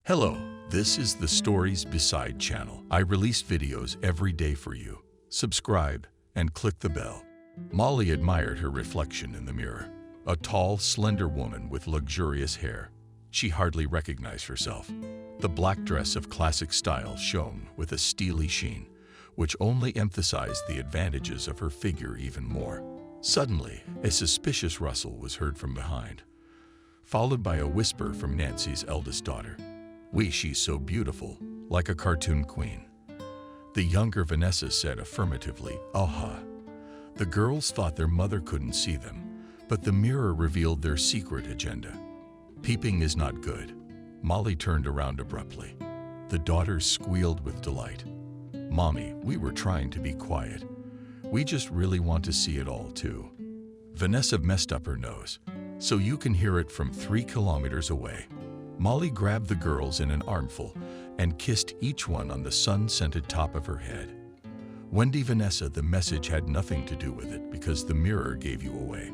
Hello, this is the Stories Beside channel. I release videos every day for you. Subscribe and click the bell. Molly admired her reflection in the mirror. A tall, slender woman with luxurious hair. She hardly recognized herself. The black dress of classic style shone with a steely sheen, which only emphasized the advantages of her figure even more. Suddenly, a suspicious rustle was heard from behind, followed by a whisper from Nancy's eldest daughter. She's so beautiful, like a cartoon queen." The younger Vanessa said affirmatively, "Aha." The girls thought their mother couldn't see them, but the mirror revealed their secret agenda. Peeping is not good. Molly turned around abruptly. The daughters squealed with delight. "Mommy, we were trying to be quiet. We just really want to see it all too." Vanessa messed up her nose, "So you can hear it from 3 kilometers away." Molly grabbed the girls in an armful and kissed each one on the sun-scented top of her head. "Wendy, Vanessa, the message had nothing to do with it because the mirror gave you away."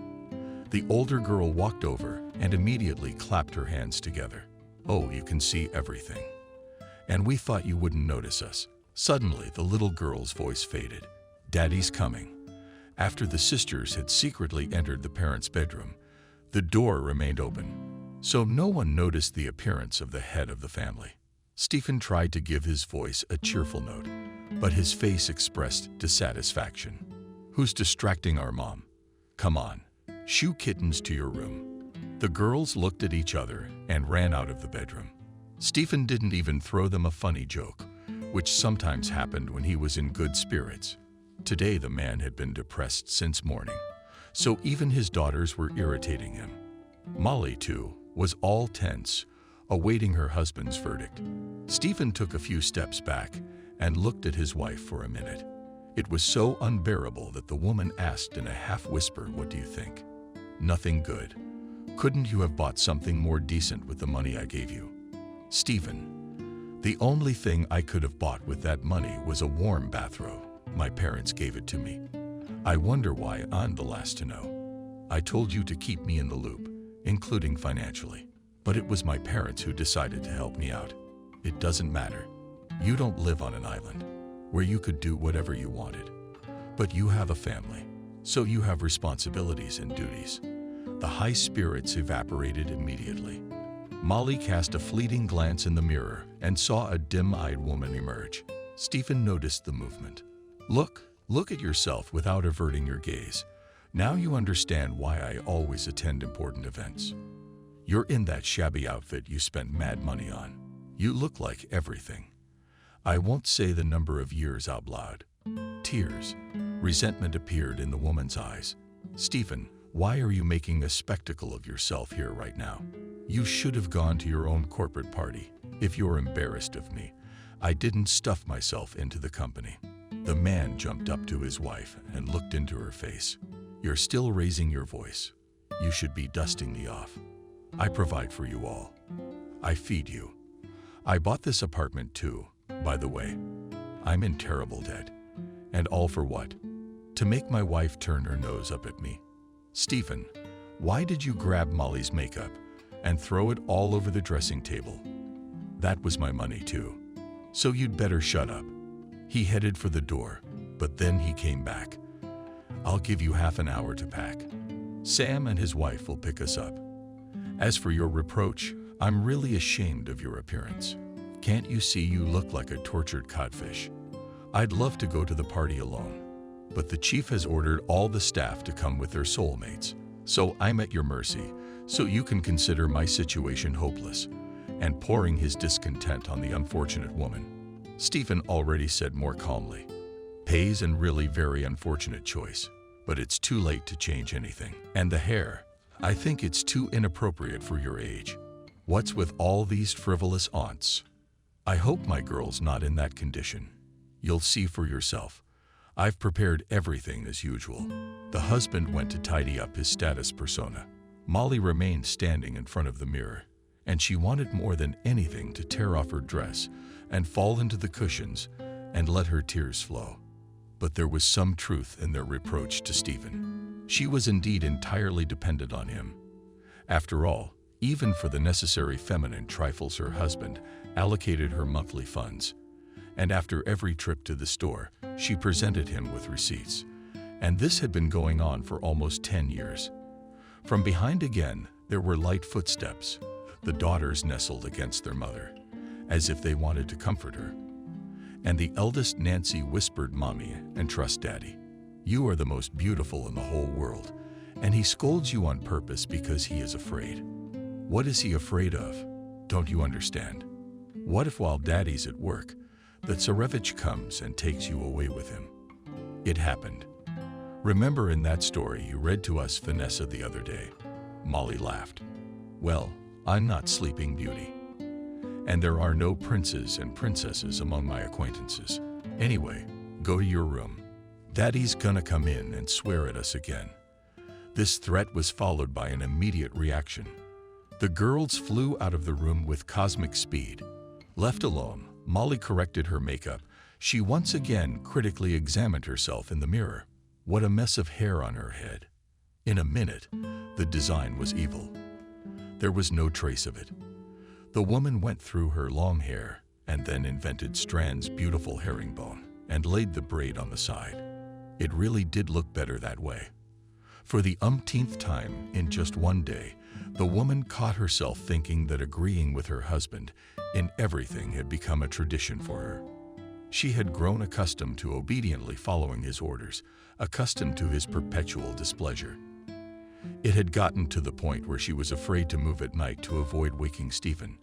The older girl walked over and immediately clapped her hands together. "Oh, you can see everything. And we thought you wouldn't notice us." Suddenly, the little girl's voice faded. "Daddy's coming." After the sisters had secretly entered the parents' bedroom, the door remained open, so no one noticed the appearance of the head of the family. Stephen tried to give his voice a cheerful note, but his face expressed dissatisfaction. "Who's distracting our mom? Come on, shoo kittens to your room." The girls looked at each other and ran out of the bedroom. Stephen didn't even throw them a funny joke, which sometimes happened when he was in good spirits. Today the man had been depressed since morning, so even his daughters were irritating him. Molly, too, was all tense, awaiting her husband's verdict. Stephen took a few steps back and looked at his wife for a minute. It was so unbearable that the woman asked in a half-whisper, "What do you think?" "Nothing good. Couldn't you have bought something more decent with the money I gave you?" "Stephen, the only thing I could have bought with that money was a warm bathrobe. My parents gave it to me. I wonder why I'm the last to know. I told you to keep me in the loop, including financially. But it was my parents who decided to help me out. It doesn't matter. You don't live on an island where you could do whatever you wanted. But you have a family, so you have responsibilities and duties." The high spirits evaporated immediately. Molly cast a fleeting glance in the mirror and saw a dim-eyed woman emerge. Stephen noticed the movement. Look at yourself without averting your gaze. Now you understand why I always attend important events. You're in that shabby outfit you spent mad money on. You look like everything. I won't say the number of years out loud." Tears, resentment appeared in the woman's eyes. "Stephen, why are you making a spectacle of yourself here right now? You should have gone to your own corporate party. If you're embarrassed of me, I didn't stuff myself into the company." The man jumped up to his wife and looked into her face. "You're still raising your voice. You should be dusting me off. I provide for you all. I feed you. I bought this apartment too, by the way. I'm in terrible debt. And all for what? To make my wife turn her nose up at me." "Stephen, why did you grab Molly's makeup and throw it all over the dressing table?" "That was my money too. So you'd better shut up." He headed for the door, but then he came back. "I'll give you half an hour to pack. Sam and his wife will pick us up. As for your reproach, I'm really ashamed of your appearance. Can't you see you look like a tortured codfish? I'd love to go to the party alone, but the chief has ordered all the staff to come with their soulmates, so I'm at your mercy, so you can consider my situation hopeless," and pouring his discontent on the unfortunate woman. Stephen already said more calmly, "Pays and really very unfortunate choice, but it's too late to change anything. And the hair, I think it's too inappropriate for your age. What's with all these frivolous aunts? I hope my girl's not in that condition. You'll see for yourself. I've prepared everything as usual." The husband went to tidy up his status persona. Molly remained standing in front of the mirror, and she wanted more than anything to tear off her dress and fall into the cushions and let her tears flow. But there was some truth in their reproach to Stephen. She was indeed entirely dependent on him. After all, even for the necessary feminine trifles her husband allocated her monthly funds. And after every trip to the store, she presented him with receipts. And this had been going on for almost 10 years. From behind again, there were light footsteps. The daughters nestled against their mother, as if they wanted to comfort her. And the eldest, Nancy, whispered, "Mommy, and trust Daddy. You are the most beautiful in the whole world." And he scolds you on purpose because he is afraid. What is he afraid of? Don't you understand? What if while Daddy's at work, the Tsarevich comes and takes you away with him? It happened. Remember in that story you read to us, Vanessa, the other day? Molly laughed. Well, I'm not Sleeping Beauty. And there are no princes and princesses among my acquaintances. Anyway, go to your room. Daddy's gonna come in and swear at us again. This threat was followed by an immediate reaction. The girls flew out of the room with cosmic speed. Left alone, Molly corrected her makeup. She once again critically examined herself in the mirror. What a mess of hair on her head. In a minute, the design was evil. There was no trace of it. The woman went through her long hair and then invented Strand's beautiful herringbone and laid the braid on the side. It really did look better that way. For the umpteenth time in just one day, the woman caught herself thinking that agreeing with her husband in everything had become a tradition for her. She had grown accustomed to obediently following his orders, accustomed to his perpetual displeasure. It had gotten to the point where she was afraid to move at night to avoid waking Stephen.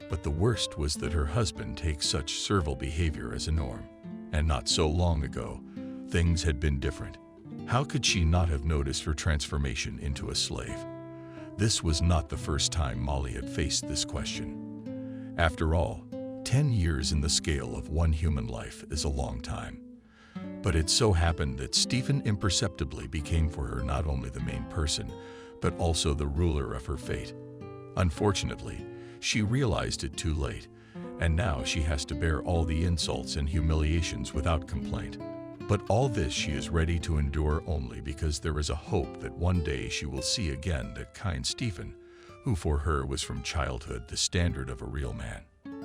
But the worst was that her husband takes such servile behavior as a norm. And not so long ago, things had been different. How could she not have noticed her transformation into a slave? This was not the first time Molly had faced this question. After all, 10 years in the scale of one human life is a long time. But it so happened that Stephen imperceptibly became for her not only the main person, but also the ruler of her fate. Unfortunately, she realized it too late, and now she has to bear all the insults and humiliations without complaint. But all this she is ready to endure only because there is a hope that one day she will see again that kind Stephen, who for her was from childhood the standard of a real man.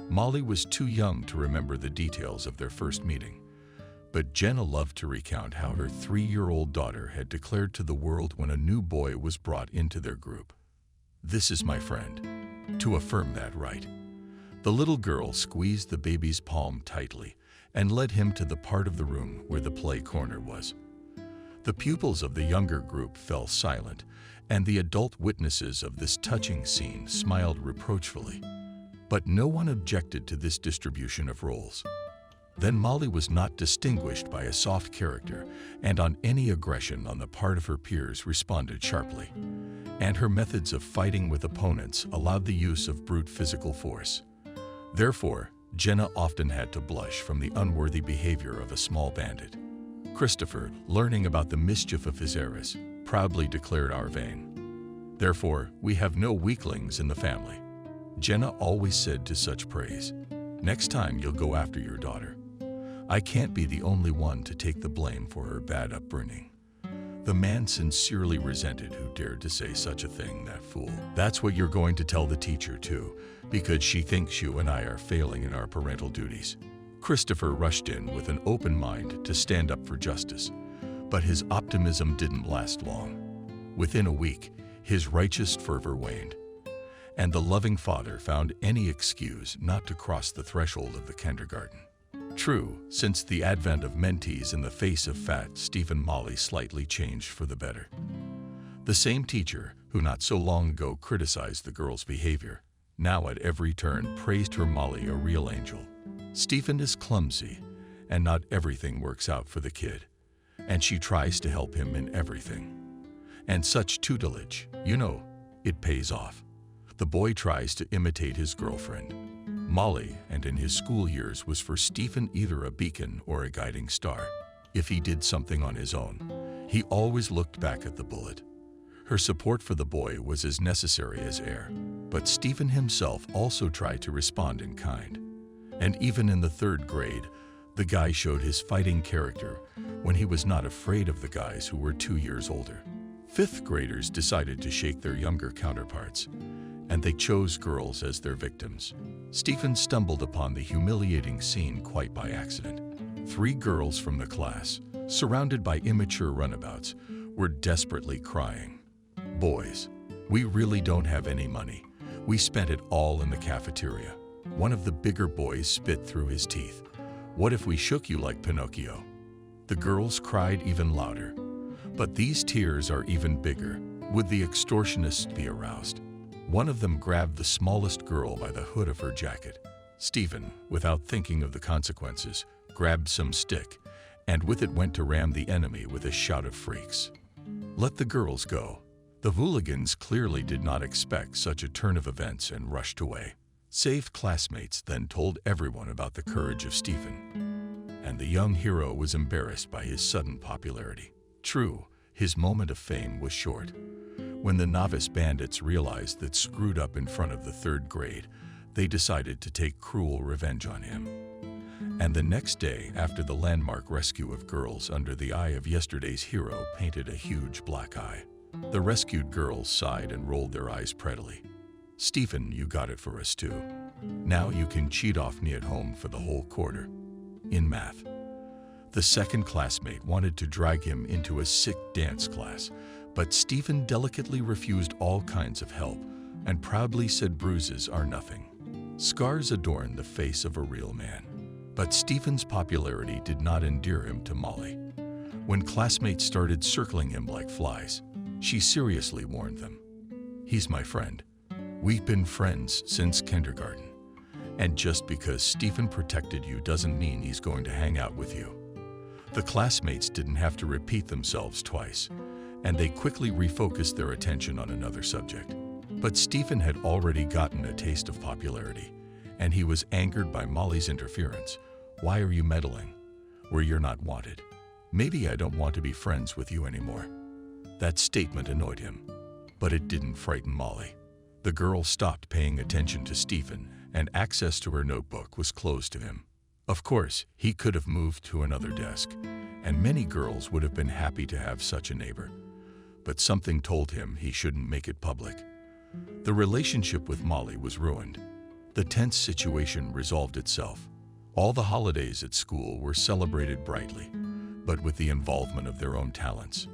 Molly was too young to remember the details of their first meeting, but Jenna loved to recount how her 3-year-old daughter had declared to the world when a new boy was brought into their group, "This is my friend," to affirm that right. The little girl squeezed the baby's palm tightly and led him to the part of the room where the play corner was. The pupils of the younger group fell silent, and the adult witnesses of this touching scene smiled reproachfully. But no one objected to this distribution of roles. Then Molly was not distinguished by a soft character, and on any aggression on the part of her peers responded sharply. And her methods of fighting with opponents allowed the use of brute physical force. Therefore, Jenna often had to blush from the unworthy behavior of a small bandit. Christopher, learning about the mischief of his heiress, proudly declared our vein. "Therefore, we have no weaklings in the family." Jenna always said to such praise, "Next time you'll go after your daughter. I can't be the only one to take the blame for her bad upbringing." The man sincerely resented who dared to say such a thing, that fool. "That's what you're going to tell the teacher too, because she thinks you and I are failing in our parental duties." Christopher rushed in with an open mind to stand up for justice, but his optimism didn't last long. Within a week, his righteous fervor waned, and the loving father found any excuse not to cross the threshold of the kindergarten. True, since the advent of mentees in the face of fat Stephen, Molly slightly changed for the better. The same teacher, who not so long ago criticized the girl's behavior, now at every turn praised her Molly a real angel. Stephen is clumsy, and not everything works out for the kid, and she tries to help him in everything. And such tutelage, it pays off. The boy tries to imitate his girlfriend, Molly, and in his school years was for Stephen either a beacon or a guiding star. If he did something on his own, he always looked back at the bullet. Her support for the boy was as necessary as air, but Stephen himself also tried to respond in kind. And even in the 3rd grade, the guy showed his fighting character when he was not afraid of the guys who were 2 years older. 5th graders decided to shake their younger counterparts, and they chose girls as their victims. Stephen stumbled upon the humiliating scene quite by accident. 3 girls from the class, surrounded by immature runabouts, were desperately crying. "Boys, we really don't have any money. We spent it all in the cafeteria." One of the bigger boys spit through his teeth. "What if we shook you like Pinocchio?" The girls cried even louder. But these tears are even bigger. Would the extortionists be aroused? One of them grabbed the smallest girl by the hood of her jacket. Stephen, without thinking of the consequences, grabbed some stick, and with it went to ram the enemy with a shout of freaks. "Let the girls go." The hooligans clearly did not expect such a turn of events and rushed away. Saved classmates then told everyone about the courage of Stephen, and the young hero was embarrassed by his sudden popularity. True, his moment of fame was short. When the novice bandits realized that screwed up in front of the 3rd grade, they decided to take cruel revenge on him. And the next day, after the landmark rescue of girls under the eye of yesterday's hero painted a huge black eye, the rescued girls sighed and rolled their eyes prettily. "Stephen, you got it for us too. Now you can cheat off me at home for the whole quarter." In math, the 2nd classmate wanted to drag him into a sick dance class, but Stephen delicately refused all kinds of help and proudly said bruises are nothing. Scars adorn the face of a real man. But Stephen's popularity did not endear him to Molly. When classmates started circling him like flies, she seriously warned them. "He's my friend. We've been friends since kindergarten. And just because Stephen protected you doesn't mean he's going to hang out with you." The classmates didn't have to repeat themselves twice, and they quickly refocused their attention on another subject. But Stephen had already gotten a taste of popularity, and he was angered by Molly's interference. "Why are you meddling where you're not wanted? Maybe I don't want to be friends with you anymore." That statement annoyed him, but it didn't frighten Molly. The girl stopped paying attention to Stephen, and access to her notebook was closed to him. Of course, he could have moved to another desk, and many girls would have been happy to have such a neighbor. But something told him he shouldn't make it public. The relationship with Molly was ruined. The tense situation resolved itself. All the holidays at school were celebrated brightly, but with the involvement of their own talents.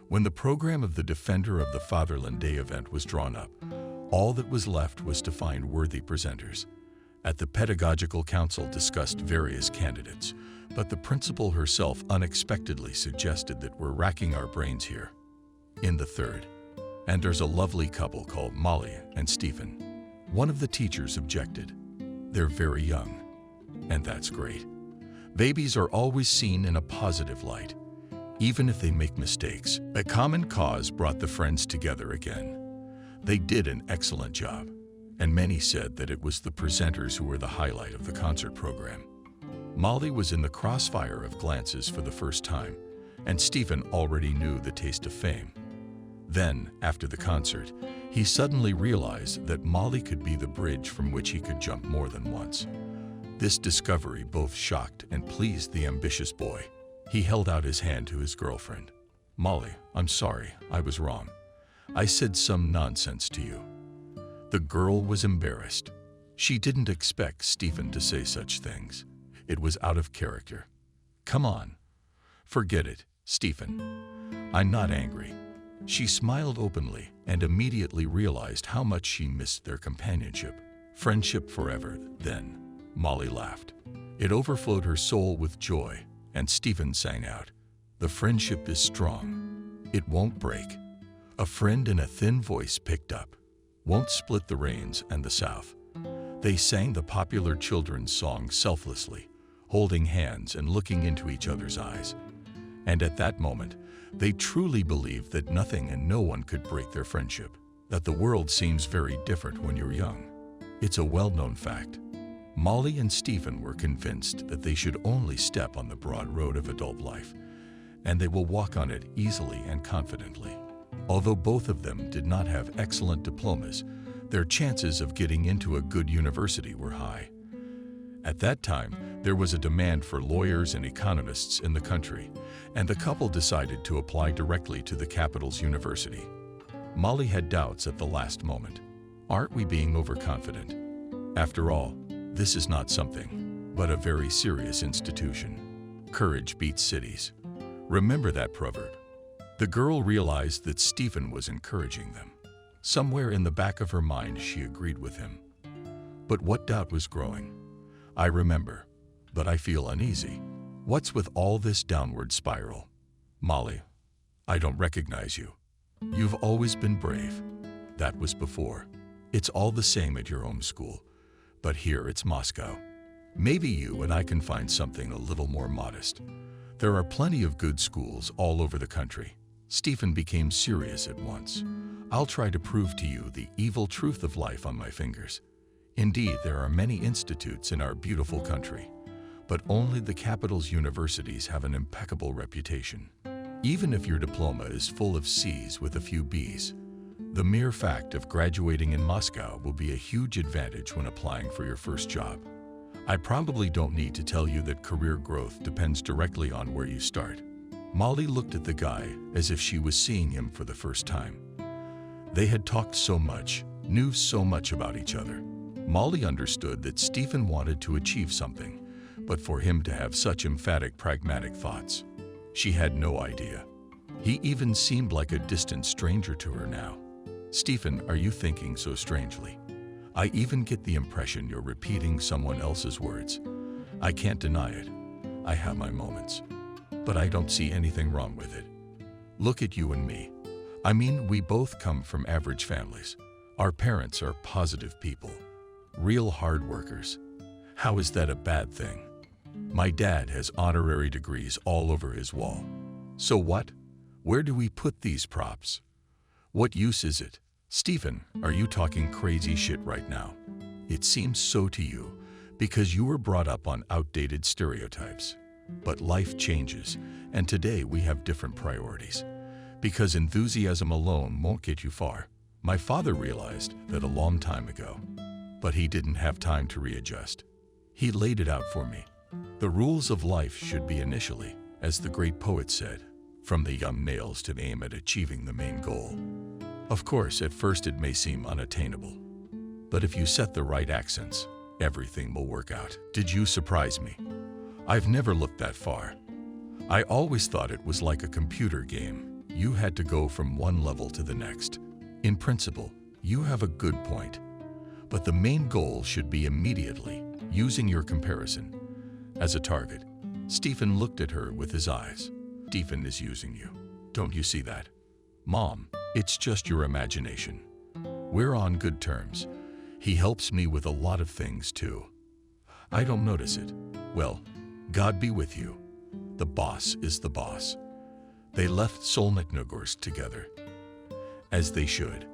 When the program of the Defender of the Fatherland Day event was drawn up, all that was left was to find worthy presenters. At the Pedagogical Council discussed various candidates, but the principal herself unexpectedly suggested that we're racking our brains here. In the 3rd, and there's a lovely couple called Molly and Stephen. One of the teachers objected. "They're very young." And that's great. Babies are always seen in a positive light, even if they make mistakes. A common cause brought the friends together again. They did an excellent job, and many said that it was the presenters who were the highlight of the concert program. Molly was in the crossfire of glances for the first time, and Stephen already knew the taste of fame. Then, after the concert, he suddenly realized that Molly could be the bridge from which he could jump more than once. This discovery both shocked and pleased the ambitious boy. He held out his hand to his girlfriend. "Molly, I'm sorry, I was wrong. I said some nonsense to you." The girl was embarrassed. She didn't expect Stephen to say such things. It was out of character. "Come on. Forget it, Stephen. I'm not angry." She smiled openly and immediately realized how much she missed their companionship. Friendship forever, then. Molly laughed. It overflowed her soul with joy, and Stephen sang out, "The friendship is strong. It won't break." A friend in a thin voice picked up, "Won't split the rains and the South." They sang the popular children's song selflessly, holding hands and looking into each other's eyes. And at that moment, they truly believed that nothing and no one could break their friendship, that the world seems very different when you're young. It's a well-known fact. Molly and Stephen were convinced that they should only step on the broad road of adult life, and they will walk on it easily and confidently. Although both of them did not have excellent diplomas, their chances of getting into a good university were high. At that time, there was a demand for lawyers and economists in the country, and the couple decided to apply directly to the capital's university. Molly had doubts at the last moment. Aren't we being overconfident? After all, this is not something, but a very serious institution. Courage beats cities. Remember that proverb. The girl realized that Stephen was encouraging them. Somewhere in the back of her mind, she agreed with him. But what doubt was growing? I remember, but I feel uneasy. What's with all this downward spiral? Molly, I don't recognize you. You've always been brave. That was before. It's all the same at your home school, but here it's Moscow. Maybe you and I can find something a little more modest. There are plenty of good schools all over the country. Stephen became serious at once. I'll try to prove to you the evil truth of life on my fingers. Indeed, there are many institutes in our beautiful country, but only the capital's universities have an impeccable reputation. Even if your diploma is full of C's with a few B's, the mere fact of graduating in Moscow will be a huge advantage when applying for your first job. I probably don't need to tell you that career growth depends directly on where you start. Molly looked at the guy as if she was seeing him for the first time. They had talked so much, knew so much about each other. Molly understood that Stephen wanted to achieve something, but for him to have such emphatic, pragmatic thoughts, she had no idea. He even seemed like a distant stranger to her now. Stephen, are you thinking so strangely? I even get the impression you're repeating someone else's words. I can't deny it. I have my moments. But I don't see anything wrong with it. Look at you and me. I mean, we both come from average families. Our parents are positive people, real hard workers. How is that a bad thing? My dad has honorary degrees all over his wall. So what? Where do we put these props? What use is it? Stephen, are you talking crazy shit right now? It seems so to you because you were brought up on outdated stereotypes. But life changes, and today we have different priorities. Because enthusiasm alone won't get you far. My father realized that a long time ago, but he didn't have time to readjust. He laid it out for me. The rules of life should be initially, as the great poet said, from the young nails to aim at achieving the main goal. Of course, at first it may seem unattainable, but if you set the right accents, everything will work out. Did you surprise me? I've never looked that far. I always thought it was like a computer game. You had to go from one level to the next. In principle, you have a good point, but the main goal should be immediately using your comparison as a target. Stephen looked at her with his eyes. Stephen is using you. Don't you see that? Mom, it's just your imagination. We're on good terms. He helps me with a lot of things too. I don't notice it. Well, God be with you. The boss is the boss. They left Solnitnogorsk together, as they should.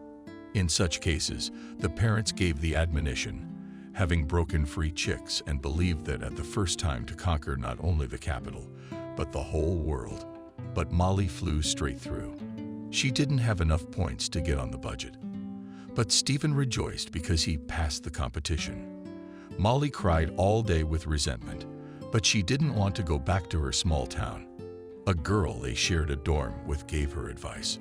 In such cases, the parents gave the admonition, having broken free chicks and believed that at the first time to conquer not only the capital, but the whole world. But Molly flew straight through. She didn't have enough points to get on the budget. But Stephen rejoiced because he passed the competition. Molly cried all day with resentment, but she didn't want to go back to her small town. A girl they shared a dorm with gave her advice.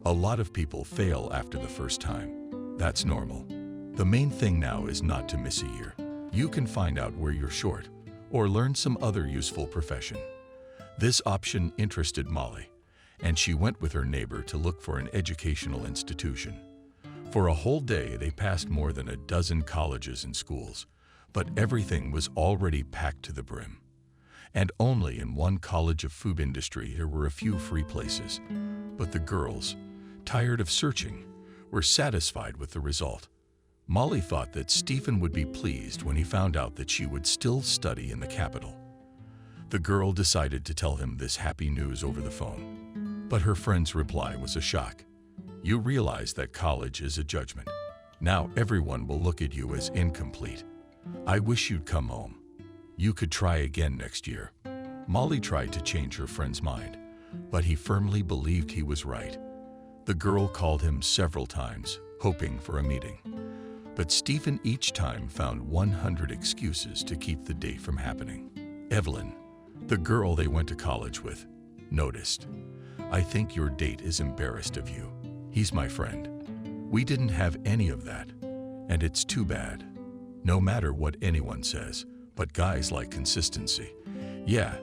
A lot of people fail after the first time. That's normal. The main thing now is not to miss a year. You can find out where you're short or learn some other useful profession. This option interested Molly, and she went with her neighbor to look for an educational institution. For a whole day, they passed more than a dozen colleges and schools, but everything was already packed to the brim. And only in one college of food industry there were a few free places. But the girls, tired of searching, were satisfied with the result. Molly thought that Stephen would be pleased when he found out that she would still study in the capital. The girl decided to tell him this happy news over the phone. But her friend's reply was a shock. You realize that college is a judgment. Now everyone will look at you as incomplete. I wish you'd come home. You could try again next year. Molly tried to change her friend's mind, but he firmly believed he was right. The girl called him several times, hoping for a meeting. But Stephen each time found 100 excuses to keep the date from happening. Evelyn, the girl they went to college with, noticed. I think your date is embarrassed of you. He's my friend. We didn't have any of that. And it's too bad. No matter what anyone says, but guys like consistency. Yeah,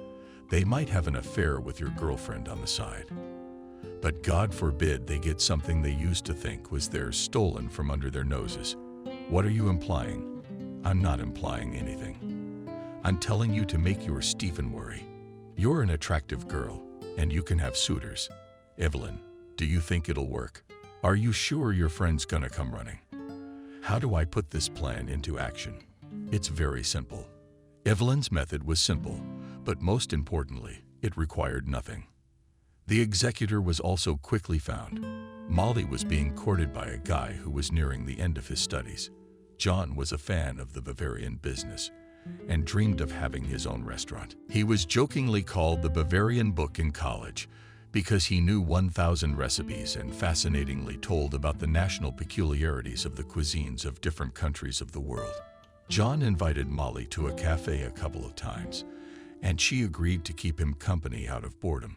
they might have an affair with your girlfriend on the side. But God forbid they get something they used to think was theirs stolen from under their noses. What are you implying? I'm not implying anything. I'm telling you to make your Stephen worry. You're an attractive girl, and you can have suitors. Evelyn, do you think it'll work? Are you sure your friend's gonna come running? How do I put this plan into action? It's very simple. Evelyn's method was simple, but most importantly, it required nothing. The executor was also quickly found. Molly was being courted by a guy who was nearing the end of his studies. John was a fan of the Bavarian business and dreamed of having his own restaurant. He was jokingly called the Bavarian Book in college because he knew 1,000 recipes and fascinatingly told about the national peculiarities of the cuisines of different countries of the world. John invited Molly to a cafe a couple of times, and she agreed to keep him company out of boredom.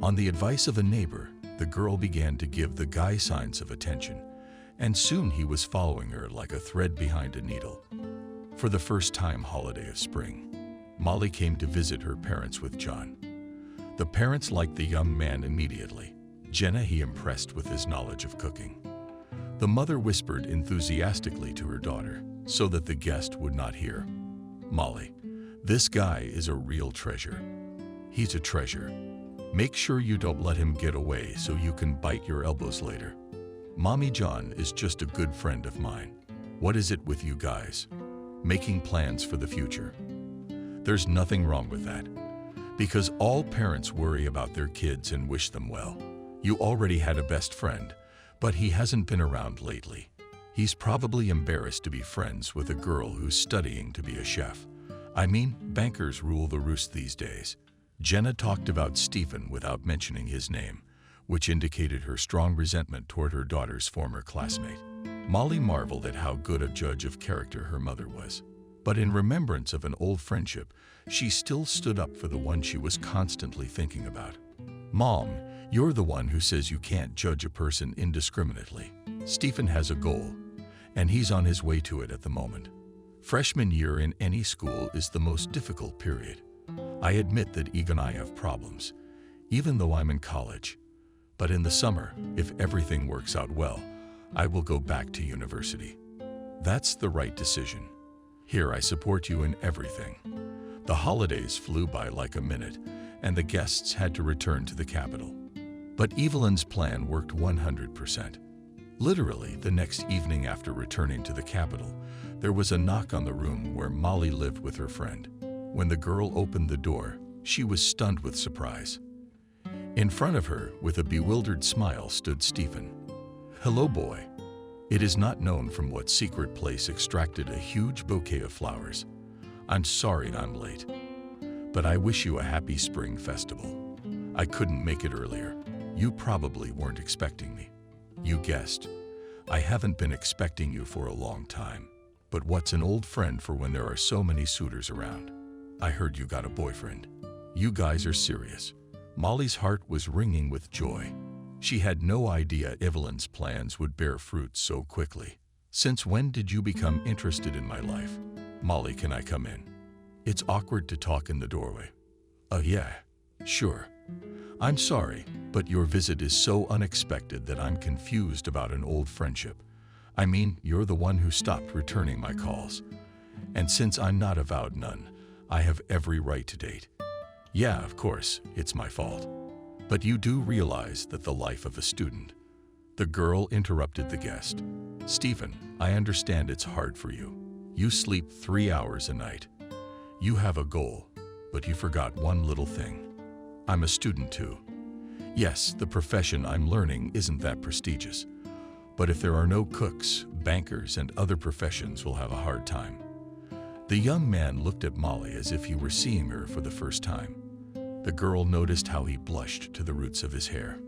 On the advice of a neighbor, the girl began to give the guy signs of attention, and soon he was following her like a thread behind a needle. For the first time holiday of spring, Molly came to visit her parents with John. The parents liked the young man immediately. Jenna he impressed with his knowledge of cooking. The mother whispered enthusiastically to her daughter so that the guest would not hear. Molly, this guy is a real treasure. He's a treasure. Make sure you don't let him get away so you can bite your elbows later. Mommy John is just a good friend of mine. What is it with you guys? Making plans for the future. There's nothing wrong with that, because all parents worry about their kids and wish them well. You already had a best friend, but he hasn't been around lately. He's probably embarrassed to be friends with a girl who's studying to be a chef. I mean, bankers rule the roost these days. Jenna talked about Stephen without mentioning his name, which indicated her strong resentment toward her daughter's former classmate. Molly marveled at how good a judge of character her mother was. But in remembrance of an old friendship, she still stood up for the one she was constantly thinking about. Mom, you're the one who says you can't judge a person indiscriminately. Stephen has a goal, and he's on his way to it at the moment. Freshman year in any school is the most difficult period. I admit that Eve and I have problems, even though I'm in college. But in the summer, if everything works out well, I will go back to university. That's the right decision. Here I support you in everything. The holidays flew by like a minute, and the guests had to return to the capital. But Evelyn's plan worked 100%. Literally, the next evening after returning to the capital, there was a knock on the room where Molly lived with her friend. When the girl opened the door, she was stunned with surprise. In front of her, with a bewildered smile, stood Stephen. Hello, boy. It is not known from what secret place extracted a huge bouquet of flowers. I'm sorry I'm late, but I wish you a happy spring festival. I couldn't make it earlier. You probably weren't expecting me. You guessed. I haven't been expecting you for a long time. But what's an old friend for when there are so many suitors around? I heard you got a boyfriend. You guys are serious. Molly's heart was ringing with joy. She had no idea Evelyn's plans would bear fruit so quickly. Since when did you become interested in my life? Molly, can I come in? It's awkward to talk in the doorway. Yeah, sure. I'm sorry, but your visit is so unexpected that I'm confused about an old friendship. I mean, you're the one who stopped returning my calls. And since I'm not a vowed nun, I have every right to date. Yeah, of course, it's my fault. But you do realize that the life of a student. The girl interrupted the guest. Stephen, I understand it's hard for you. You sleep 3 hours a night. You have a goal, but you forgot one little thing. I'm a student too. Yes, the profession I'm learning isn't that prestigious. But if there are no cooks, bankers, and other professions will have a hard time. The young man looked at Molly as if he were seeing her for the first time. The girl noticed how he blushed to the roots of his hair.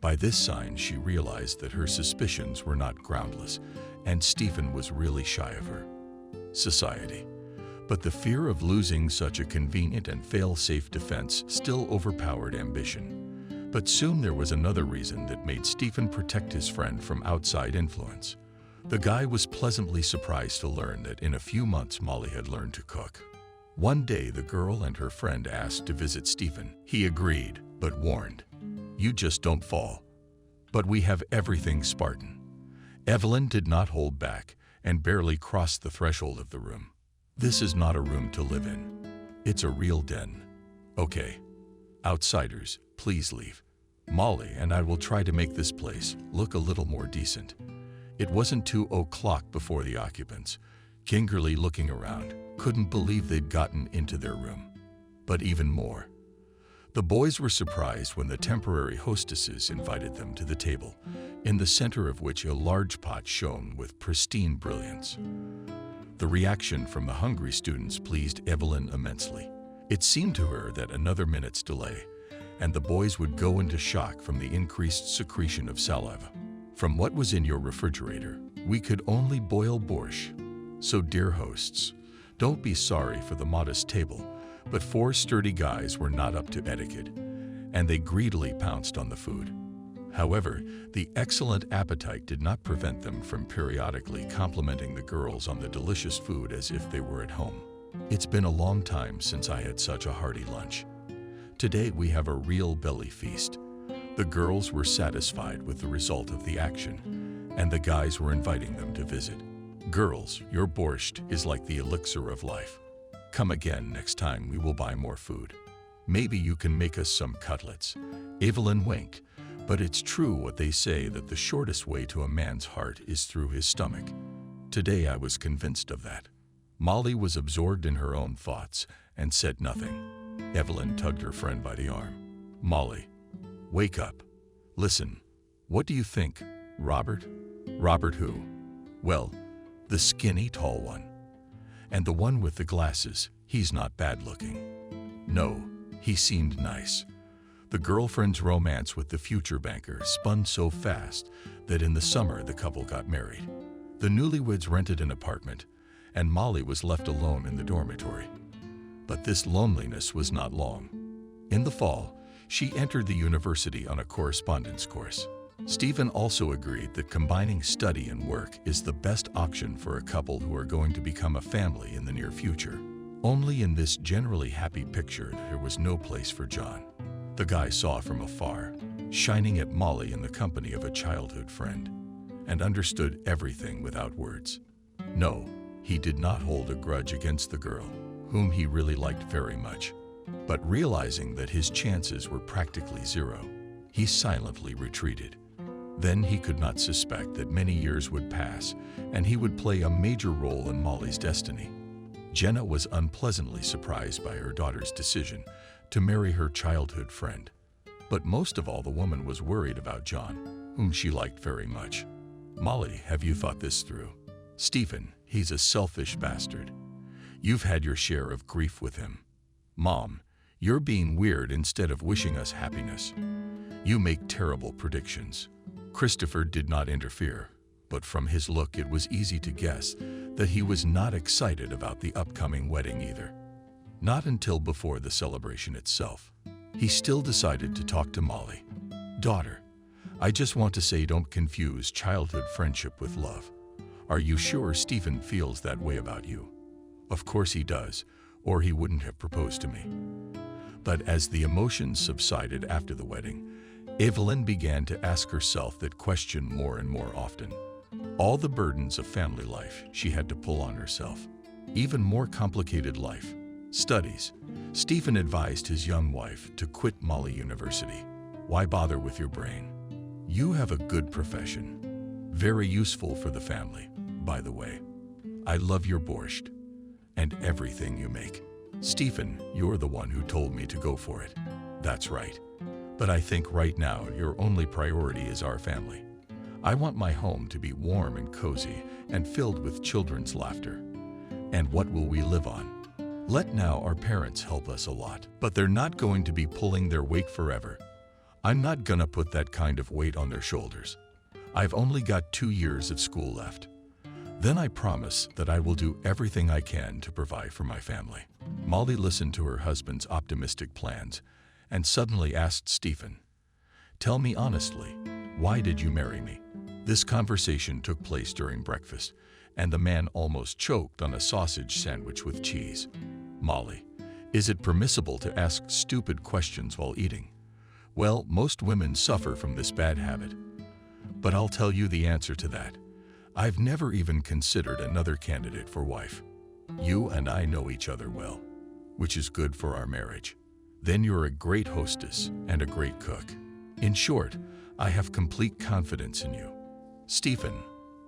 By this sign, she realized that her suspicions were not groundless, and Stephen was really shy of her. Society. But the fear of losing such a convenient and fail-safe defense still overpowered ambition. But soon there was another reason that made Stephen protect his friend from outside influence. The guy was pleasantly surprised to learn that in a few months Molly had learned to cook. One day the girl and her friend asked to visit Stephen. He agreed, but warned, "You just don't fall." "But we have everything Spartan." Evelyn did not hold back and barely crossed the threshold of the room. "This is not a room to live in. It's a real den. Okay, outsiders, please leave. Molly and I will try to make this place look a little more decent." It wasn't 2 o'clock before the occupants, Kingerly looking around, couldn't believe they'd gotten into their room. But even more, the boys were surprised when the temporary hostesses invited them to the table, in the center of which a large pot shone with pristine brilliance. The reaction from the hungry students pleased Evelyn immensely. It seemed to her that another minute's delay, and the boys would go into shock from the increased secretion of saliva. "From what was in your refrigerator, we could only boil borscht. So, dear hosts, don't be sorry for the modest table," but 4 sturdy guys were not up to etiquette, and they greedily pounced on the food. However, the excellent appetite did not prevent them from periodically complimenting the girls on the delicious food as if they were at home. "It's been a long time since I had such a hearty lunch. Today we have a real belly feast." The girls were satisfied with the result of the action, and the guys were inviting them to visit. "Girls, your borscht is like the elixir of life. Come again next time, we will buy more food. Maybe you can make us some cutlets." Evelyn winked, but it's true what they say that the shortest way to a man's heart is through his stomach. Today I was convinced of that. Molly was absorbed in her own thoughts and said nothing. Evelyn tugged her friend by the arm. "Molly, wake up. Listen, what do you think, Robert?" "Robert who?" "Well, the skinny, tall one. And the one with the glasses, he's not bad looking." "No, he seemed nice." The girlfriend's romance with the future banker spun so fast that in the summer the couple got married. The newlyweds rented an apartment, and Molly was left alone in the dormitory. But this loneliness was not long. In the fall, she entered the university on a correspondence course. Stephen also agreed that combining study and work is the best option for a couple who are going to become a family in the near future. Only in this generally happy picture there was no place for John. The guy saw from afar, shining at Molly in the company of a childhood friend, and understood everything without words. No, he did not hold a grudge against the girl, whom he really liked very much. But realizing that his chances were practically zero, he silently retreated. Then he could not suspect that many years would pass, and he would play a major role in Molly's destiny. Jenna was unpleasantly surprised by her daughter's decision to marry her childhood friend. But most of all, the woman was worried about John, whom she liked very much. "Molly, have you thought this through? Stephen, he's a selfish bastard. You've had your share of grief with him. Mom, you're being weird instead of wishing us happiness. You make terrible predictions." Christopher did not interfere, but from his look it was easy to guess that he was not excited about the upcoming wedding either. Not until before the celebration itself. He still decided to talk to Molly. "Daughter, I just want to say, don't confuse childhood friendship with love. Are you sure Stephen feels that way about you?" "Of course he does, or he wouldn't have proposed to me." But as the emotions subsided after the wedding, Evelyn began to ask herself that question more and more often. All the burdens of family life she had to pull on herself. Even more complicated life, studies. Stephen advised his young wife to quit Molly University. "Why bother with your brain? You have a good profession. Very useful for the family, by the way. I love your borscht and everything you make. Stephen, you're the one who told me to go for it." "That's right. But I think right now your only priority is our family. I want my home to be warm and cozy and filled with children's laughter. And what will we live on? Let now our parents help us a lot, but they're not going to be pulling their weight forever. I'm not gonna put that kind of weight on their shoulders. I've only got 2 years of school left. Then I promise that I will do everything I can to provide for my family." Molly listened to her husband's optimistic plans and suddenly asked Stephen, "Tell me honestly, why did you marry me?" This conversation took place during breakfast, and the man almost choked on a sausage sandwich with cheese. Molly, is it permissible to ask stupid questions while eating? Well, most women suffer from this bad habit. But I'll tell you the answer to that. I've never even considered another candidate for wife. You and I know each other well, which is good for our marriage. Then you're a great hostess and a great cook. In short, I have complete confidence in you. Stephen,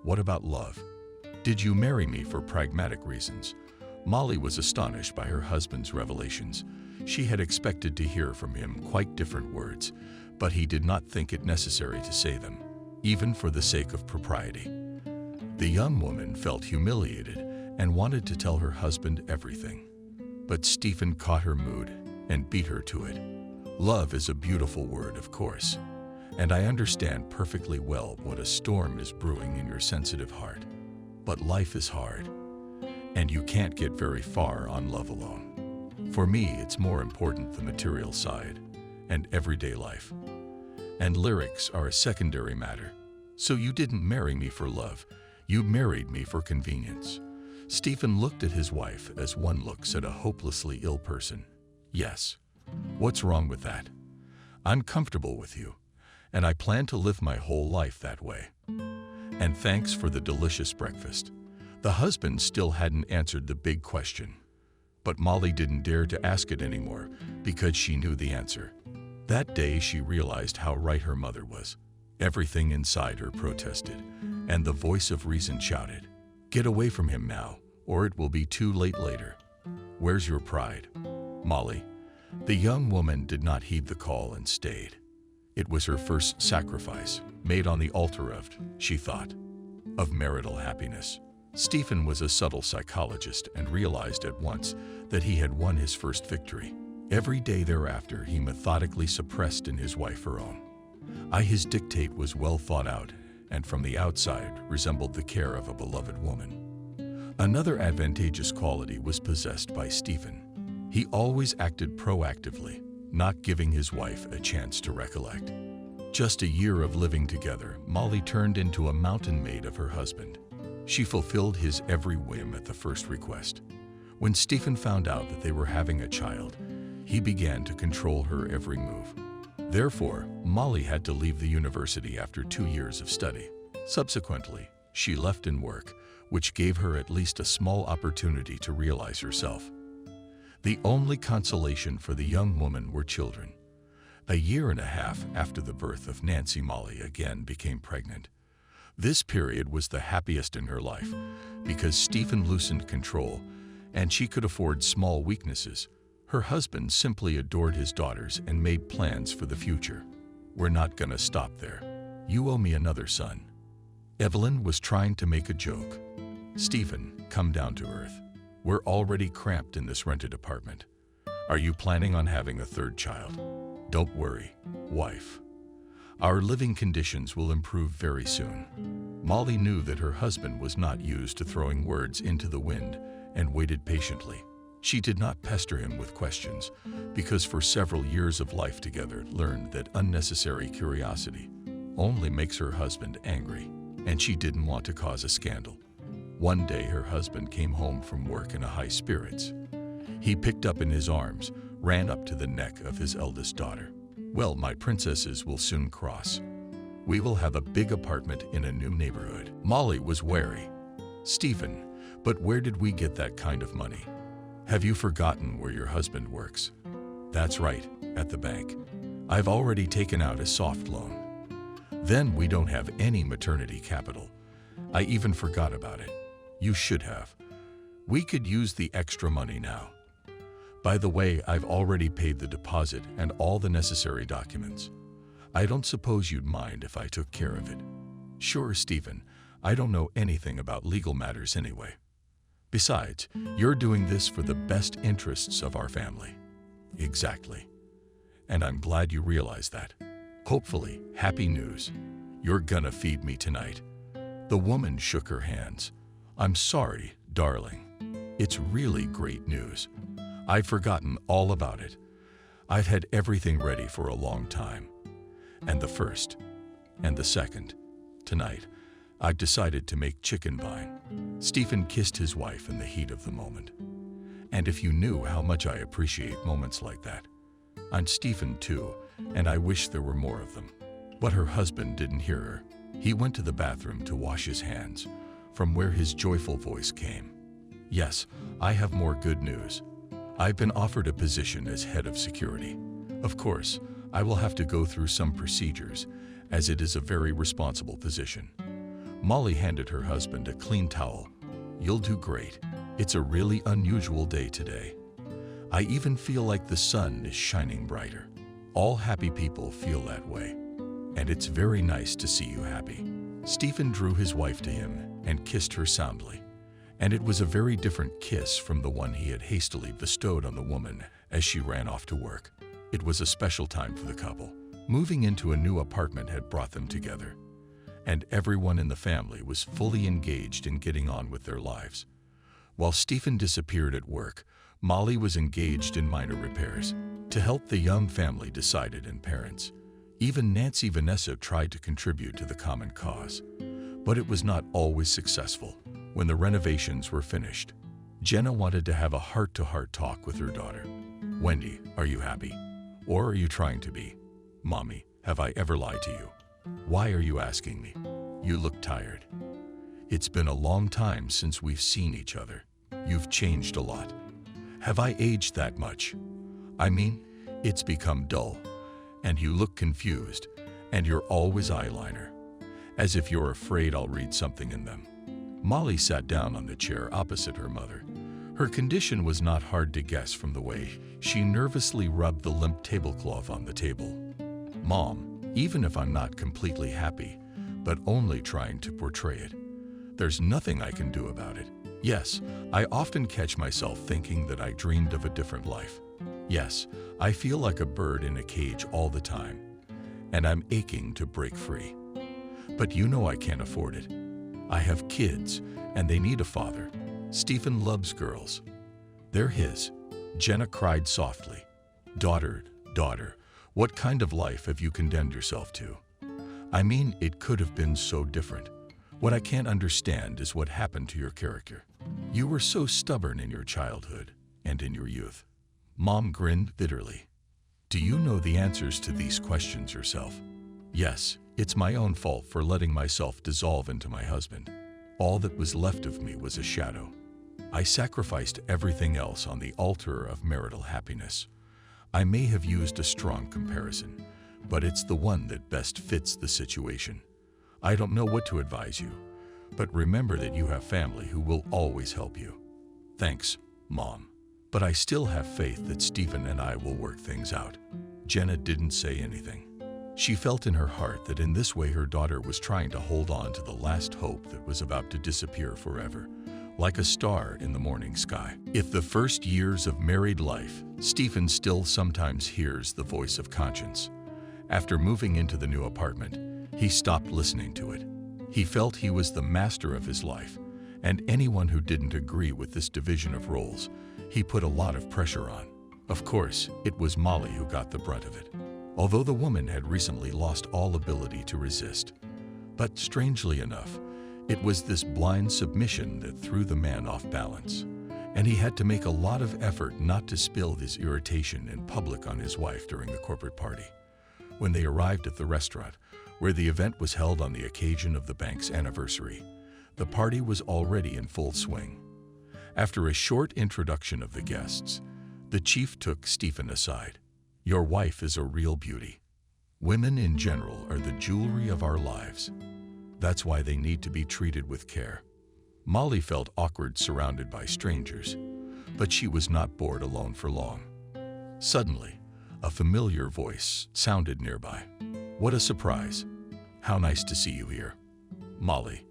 what about love? Did you marry me for pragmatic reasons? Molly was astonished by her husband's revelations. She had expected to hear from him quite different words, but he did not think it necessary to say them, even for the sake of propriety. The young woman felt humiliated and wanted to tell her husband everything. But Stephen caught her mood and beat her to it. Love is a beautiful word, of course, and I understand perfectly well what a storm is brewing in your sensitive heart. But life is hard, and you can't get very far on love alone. For me, it's more important the material side and everyday life. And lyrics are a secondary matter. So you didn't marry me for love, you married me for convenience. Stephen looked at his wife as one looks at a hopelessly ill person. Yes. What's wrong with that? I'm comfortable with you, and I plan to live my whole life that way. And thanks for the delicious breakfast. The husband still hadn't answered the big question. But Molly didn't dare to ask it anymore because she knew the answer. That day she realized how right her mother was. Everything inside her protested, and the voice of reason shouted, "Get away from him now, or it will be too late later. Where's your pride?" Molly, the young woman, did not heed the call and stayed. It was her first sacrifice, made on the altar of, she thought, of marital happiness. Stephen was a subtle psychologist and realized at once that he had won his first victory. Every day thereafter he methodically suppressed in his wife her own. His dictate was well thought out and from the outside resembled the care of a beloved woman. Another advantageous quality was possessed by Stephen. He always acted proactively, not giving his wife a chance to recollect. Just a year of living together, Molly turned into a mountain maid of her husband. She fulfilled his every whim at the first request. When Stephen found out that they were having a child, he began to control her every move. Therefore, Molly had to leave the university after 2 years of study. Subsequently, she left in work, which gave her at least a small opportunity to realize herself. The only consolation for the young woman were children. A year and a half after the birth of Nancy, Molly again became pregnant. This period was the happiest in her life because Stephen loosened control and she could afford small weaknesses. Her husband simply adored his daughters and made plans for the future. "We're not gonna stop there. You owe me another son." Evelyn was trying to make a joke. "Stephen, come down to earth. We're already cramped in this rented apartment. Are you planning on having a third child? Don't worry, wife. Our living conditions will improve very soon." Molly knew that her husband was not used to throwing words into the wind and waited patiently. She did not pester him with questions because for several years of life together learned that unnecessary curiosity only makes her husband angry, and she didn't want to cause a scandal. One day her husband came home from work in a high spirits. He picked up in his arms, ran up to the neck of his eldest daughter. "Well, my princesses will soon cross. We will have a big apartment in a new neighborhood." Molly was wary. "Stephen, but where did we get that kind of money? Have you forgotten where your husband works?" "That's right, at the bank. I've already taken out a soft loan." "Then we don't have any maternity capital. I even forgot about it." "You should have. We could use the extra money now. By the way, I've already paid the deposit and all the necessary documents. I don't suppose you'd mind if I took care of it." "Sure, Stephen. I don't know anything about legal matters anyway. Besides, you're doing this for the best interests of our family." "Exactly. And I'm glad you realize that. Hopefully, happy news. You're gonna feed me tonight." The woman shook her hands. "I'm sorry, darling. It's really great news. I've forgotten all about it. I've had everything ready for a long time. And the first, and the second, Tonight, I've decided to make chicken vine. Stephen kissed his wife in the heat of the moment. And if you knew how much I appreciate moments like that. I'm Stephen too, and I wish there were more of them. But her husband didn't hear her. He went to the bathroom to wash his hands, from where his joyful voice came. Yes, I have more good news. I've been offered a position as head of security. Of course, I will have to go through some procedures, as it is a very responsible position. Molly handed her husband a clean towel. You'll do great. It's a really unusual day today. I even feel like the sun is shining brighter. All happy people feel that way. And it's very nice to see you happy. Stephen drew his wife to him and kissed her soundly. And it was a very different kiss from the one he had hastily bestowed on the woman as she ran off to work. It was a special time for the couple. Moving into a new apartment had brought them together. And everyone in the family was fully engaged in getting on with their lives. While Stephen disappeared at work, Molly was engaged in minor repairs to help the young family decided and parents. Even Nancy Vanessa tried to contribute to the common cause, but it was not always successful. When the renovations were finished, Jenna wanted to have a heart-to-heart talk with her daughter. Wendy, are you happy? Or are you trying to be? Mommy, have I ever lied to you? Why are you asking me? You look tired. It's been a long time since we've seen each other. You've changed a lot. Have I aged that much? I mean, it's become dull, and you look confused, and you're always eyeliner, as if you're afraid I'll read something in them. Molly sat down on the chair opposite her mother. Her condition was not hard to guess from the way she nervously rubbed the limp tablecloth on the table. Mom, even if I'm not completely happy, but only trying to portray it, there's nothing I can do about it. Yes, I often catch myself thinking that I dreamed of a different life. Yes, I feel like a bird in a cage all the time, and I'm aching to break free. But you know I can't afford it. I have kids, and they need a father. Stephen loves girls. They're his. Jenna cried softly. Daughter, what kind of life have you condemned yourself to? I mean, it could have been so different. What I can't understand is what happened to your character. You were so stubborn in your childhood and in your youth. Mom grinned bitterly. Do you know the answers to these questions yourself? Yes, it's my own fault for letting myself dissolve into my husband. All that was left of me was a shadow. I sacrificed everything else on the altar of marital happiness. I may have used a strong comparison, but it's the one that best fits the situation. I don't know what to advise you, but remember that you have family who will always help you. Thanks, Mom. But I still have faith that Stephen and I will work things out. Jenna didn't say anything. She felt in her heart that in this way her daughter was trying to hold on to the last hope that was about to disappear forever, like a star in the morning sky. If the first years of married life, Stephen still sometimes hears the voice of conscience. After moving into the new apartment, he stopped listening to it. He felt he was the master of his life, and anyone who didn't agree with this division of roles, he put a lot of pressure on. Of course, it was Molly who got the brunt of it, although the woman had recently lost all ability to resist. But strangely enough, it was this blind submission that threw the man off balance, and he had to make a lot of effort not to spill his irritation in public on his wife during the corporate party. When they arrived at the restaurant, where the event was held on the occasion of the bank's anniversary, the party was already in full swing. After a short introduction of the guests, the chief took Stephen aside. Your wife is a real beauty. Women in general are the jewelry of our lives. That's why they need to be treated with care. Molly felt awkward surrounded by strangers, but she was not bored alone for long. Suddenly, a familiar voice sounded nearby. What a surprise. How nice to see you here. Molly.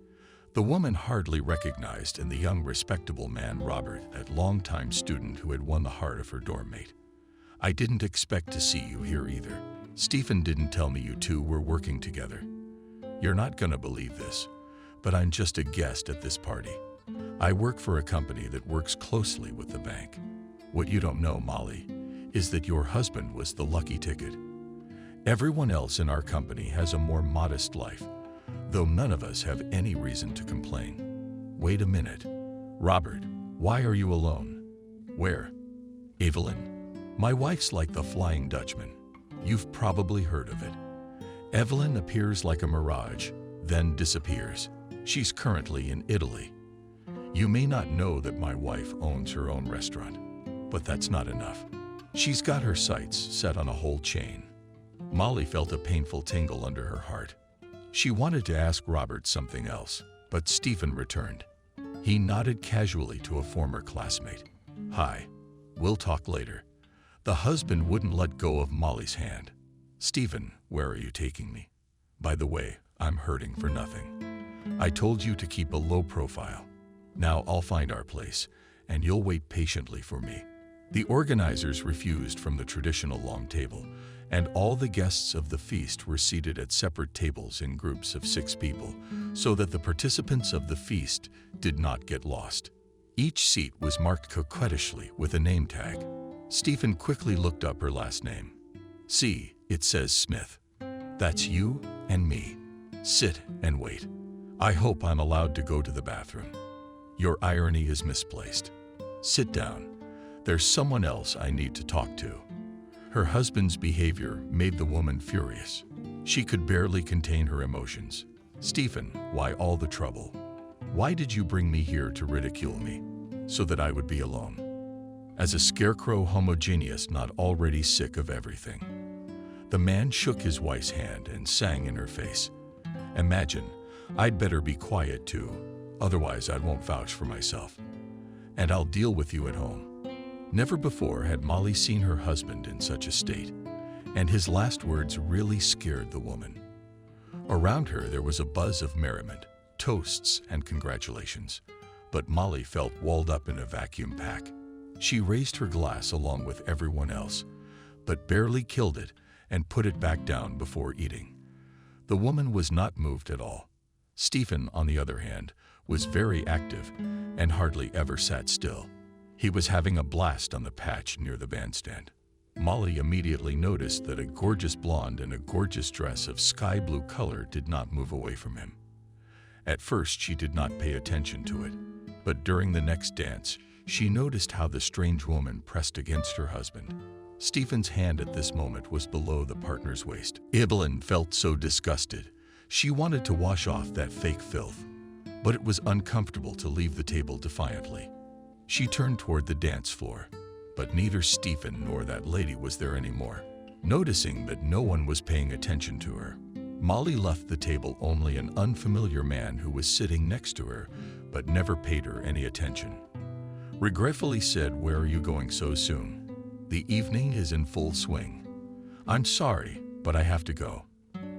The woman hardly recognized in the young respectable man Robert, that longtime student who had won the heart of her dorm mate. I didn't expect to see you here either. Stephen didn't tell me you two were working together. You're not gonna believe this, but I'm just a guest at this party. I work for a company that works closely with the bank. What you don't know, Molly, is that your husband was the lucky ticket. Everyone else in our company has a more modest life. though none of us have any reason to complain. Wait a minute. Robert, why are you alone? Where? Evelyn. My wife's like the Flying Dutchman. You've probably heard of it. Evelyn appears like a mirage, then disappears. She's currently in Italy. You may not know that my wife owns her own restaurant, but that's not enough. She's got her sights set on a whole chain. Molly felt a painful tingle under her heart. She wanted to ask Robert something else, but Stephen returned. He nodded casually to a former classmate. Hi, we'll talk later. The husband wouldn't let go of Molly's hand. Stephen, where are you taking me? By the way, I'm hurting for nothing. I told you to keep a low profile. Now I'll find our place, and you'll wait patiently for me. The organizers refused from the traditional long table, and all the guests of the feast were seated at separate tables in groups of 6 people, so that the participants of the feast did not get lost. Each seat was marked coquettishly with a name tag. Stephen quickly looked up her last name. See, it says Smith. That's you and me. Sit and wait. I hope I'm allowed to go to the bathroom. Your irony is misplaced. Sit down. There's someone else I need to talk to. Her husband's behavior made the woman furious. She could barely contain her emotions. Stephen, why all the trouble? Why did you bring me here to ridicule me? So that I would be alone. As a scarecrow homogeneous not already sick of everything. The man shook his wife's hand and sang in her face. Imagine, I'd better be quiet too, otherwise I won't vouch for myself. And I'll deal with you at home. Never before had Molly seen her husband in such a state, and his last words really scared the woman. Around her there was a buzz of merriment, toasts, and congratulations, but Molly felt walled up in a vacuum pack. She raised her glass along with everyone else, but barely killed it and put it back down before eating. The woman was not moved at all. Stephen, on the other hand, was very active and hardly ever sat still. He was having a blast on the patch near the bandstand. Molly immediately noticed that a gorgeous blonde in a gorgeous dress of sky blue color did not move away from him. At first, she did not pay attention to it, but during the next dance, she noticed how the strange woman pressed against her husband. Stephen's hand at this moment was below the partner's waist. Evelyn felt so disgusted. She wanted to wash off that fake filth, but it was uncomfortable to leave the table defiantly. She turned toward the dance floor, but neither Stephen nor that lady was there anymore. Noticing that no one was paying attention to her, Molly left the table. Only an unfamiliar man who was sitting next to her, but never paid her any attention. Regretfully said, "Where are you going so soon? The evening is in full swing." "I'm sorry, but I have to go."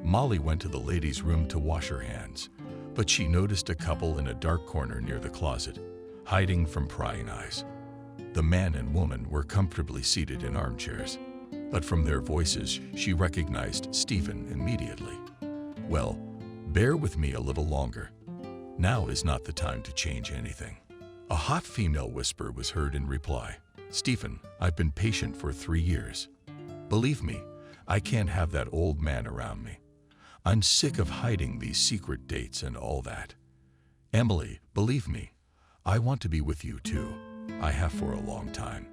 Molly went to the ladies' room to wash her hands, but she noticed a couple in a dark corner near the closet, hiding from prying eyes. The man and woman were comfortably seated in armchairs, but from their voices she recognized Stephen immediately. "Well, bear with me a little longer. Now is not the time to change anything." A hot female whisper was heard in reply. "Stephen, I've been patient for 3 years. Believe me, I can't have that old man around me. I'm sick of hiding these secret dates and all that. Emily, believe me, I want to be with you too. I have for a long time.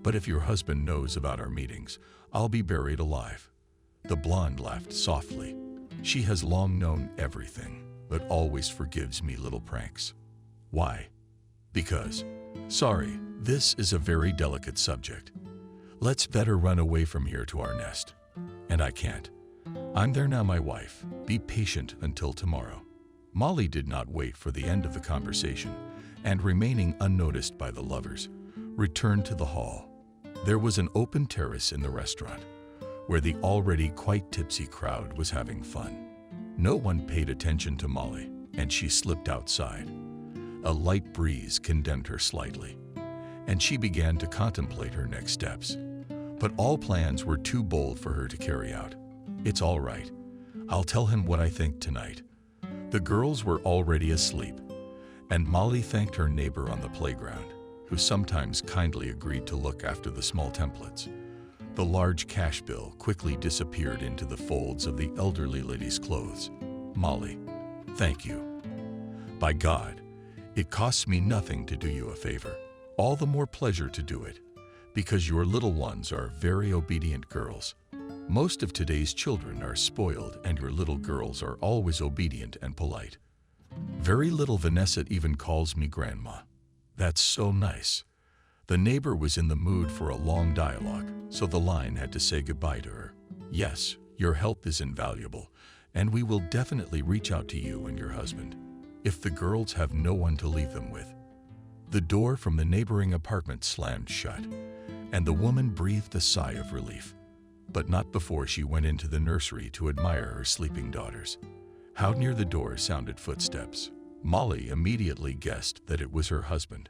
But if your husband knows about our meetings, I'll be buried alive." The blonde laughed softly. She has long known everything, but always forgives me little pranks. Why? Because, sorry, this is a very delicate subject. Let's better run away from here to our nest. And I can't. I'm there now, my wife. Be patient until tomorrow. Molly did not wait for the end of the conversation, and remaining unnoticed by the lovers, returned to the hall. There was an open terrace in the restaurant, where the already quite tipsy crowd was having fun. No one paid attention to Molly, and she slipped outside. A light breeze condemned her slightly, and she began to contemplate her next steps. But all plans were too bold for her to carry out. "It's all right. I'll tell him what I think tonight." The girls were already asleep, and Molly thanked her neighbor on the playground, who sometimes kindly agreed to look after the small templates. The large cash bill quickly disappeared into the folds of the elderly lady's clothes. "Molly, Thank you. By God, it costs me nothing to do you a favor. All the more pleasure to do it, because your little ones are very obedient girls. Most of today's children are spoiled, and your little girls are always obedient and polite. Very little Vanessa even calls me grandma. That's so nice. The neighbor was in the mood for a long dialogue, so the line had to say goodbye to her. Yes, your help is invaluable, and we will definitely reach out to you and your husband, if the girls have no one to leave them with. The door from the neighboring apartment slammed shut, and the woman breathed a sigh of relief, but not before she went into the nursery to admire her sleeping daughters. How near the door sounded footsteps. Molly immediately guessed that it was her husband.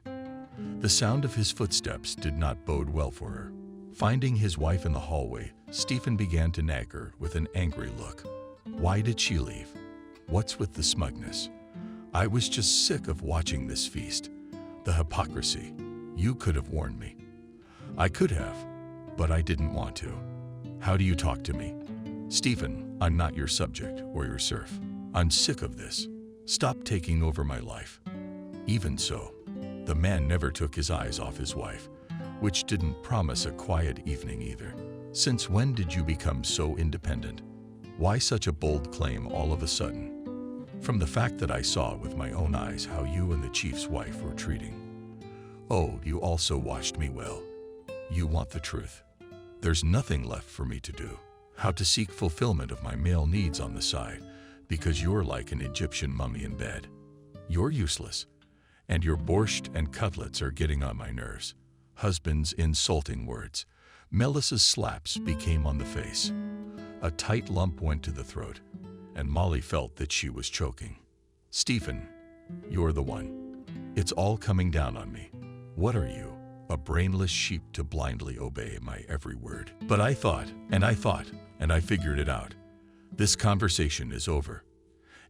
The sound of his footsteps did not bode well for her. Finding his wife in the hallway, Stephen began to nag her with an angry look. Why did she leave? What's with the smugness? I was just sick of watching this feast. The hypocrisy. You could have warned me. I could have, but I didn't want to. How do you talk to me? Stephen, I'm not your subject or your serf. I'm sick of this. Stop taking over my life. Even so, the man never took his eyes off his wife, which didn't promise a quiet evening either. Since when did you become so independent? Why such a bold claim all of a sudden? From the fact that I saw with my own eyes how you and the chief's wife were treating. Oh, you also watched me well. You want the truth. There's nothing left for me to do. How to seek fulfillment of my male needs on the side, because you're like an Egyptian mummy in bed. You're useless, and your borscht and cutlets are getting on my nerves. Husband's insulting words. Melissa's slaps became on the face. A tight lump went to the throat, and Molly felt that she was choking. Stephen, you're the one. It's all coming down on me. What are you? A brainless sheep to blindly obey my every word. But I thought, and I figured it out. This conversation is over.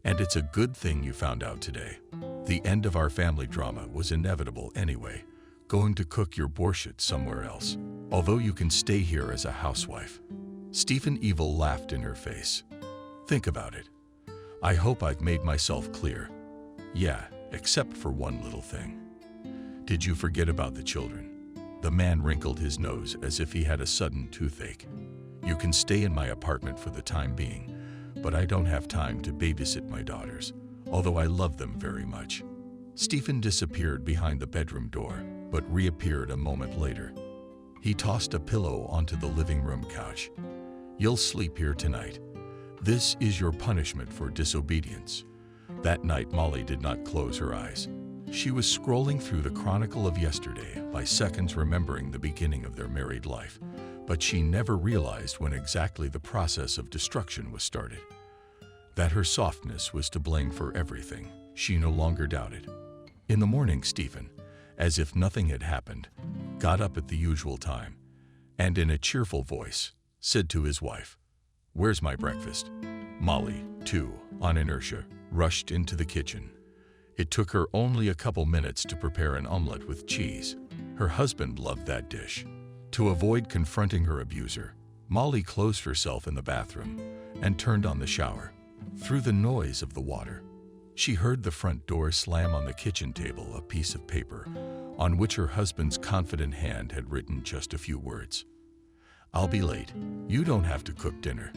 And it's a good thing you found out today. The end of our family drama was inevitable anyway. Going to cook your borscht somewhere else. Although you can stay here as a housewife. Stephen Evil laughed in her face. Think about it. I hope I've made myself clear. Yeah, except for one little thing. Did you forget about the children? The man wrinkled his nose as if he had a sudden toothache. You can stay in my apartment for the time being, but I don't have time to babysit my daughters, although I love them very much. Stephen disappeared behind the bedroom door, but reappeared a moment later. He tossed a pillow onto the living room couch. You'll sleep here tonight. This is your punishment for disobedience. That night, Molly did not close her eyes. She was scrolling through the chronicle of yesterday, by seconds remembering the beginning of their married life, but she never realized when exactly the process of destruction was started. That her softness was to blame for everything, she no longer doubted. In the morning, Stephen, as if nothing had happened, got up at the usual time, and in a cheerful voice, said to his wife, "Where's my breakfast?" Molly, too, on inertia, rushed into the kitchen. It took her only a couple minutes to prepare an omelette with cheese. Her husband loved that dish. To avoid confronting her abuser, Molly closed herself in the bathroom and turned on the shower. Through the noise of the water, she heard the front door slam on the kitchen table, a piece of paper on which her husband's confident hand had written just a few words. "I'll be late. You don't have to cook dinner."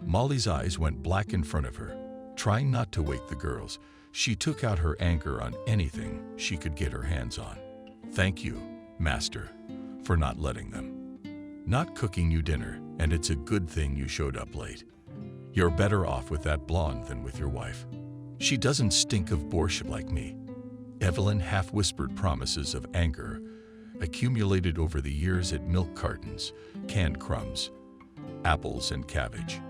Molly's eyes went black in front of her. Trying not to wake the girls, she took out her anger on anything she could get her hands on. "Thank you, Master, for not letting them. Not cooking you dinner, and it's a good thing you showed up late. You're better off with that blonde than with your wife. She doesn't stink of borscht like me." Evelyn half-whispered promises of anger accumulated over the years at milk cartons, canned crumbs, apples, and cabbage.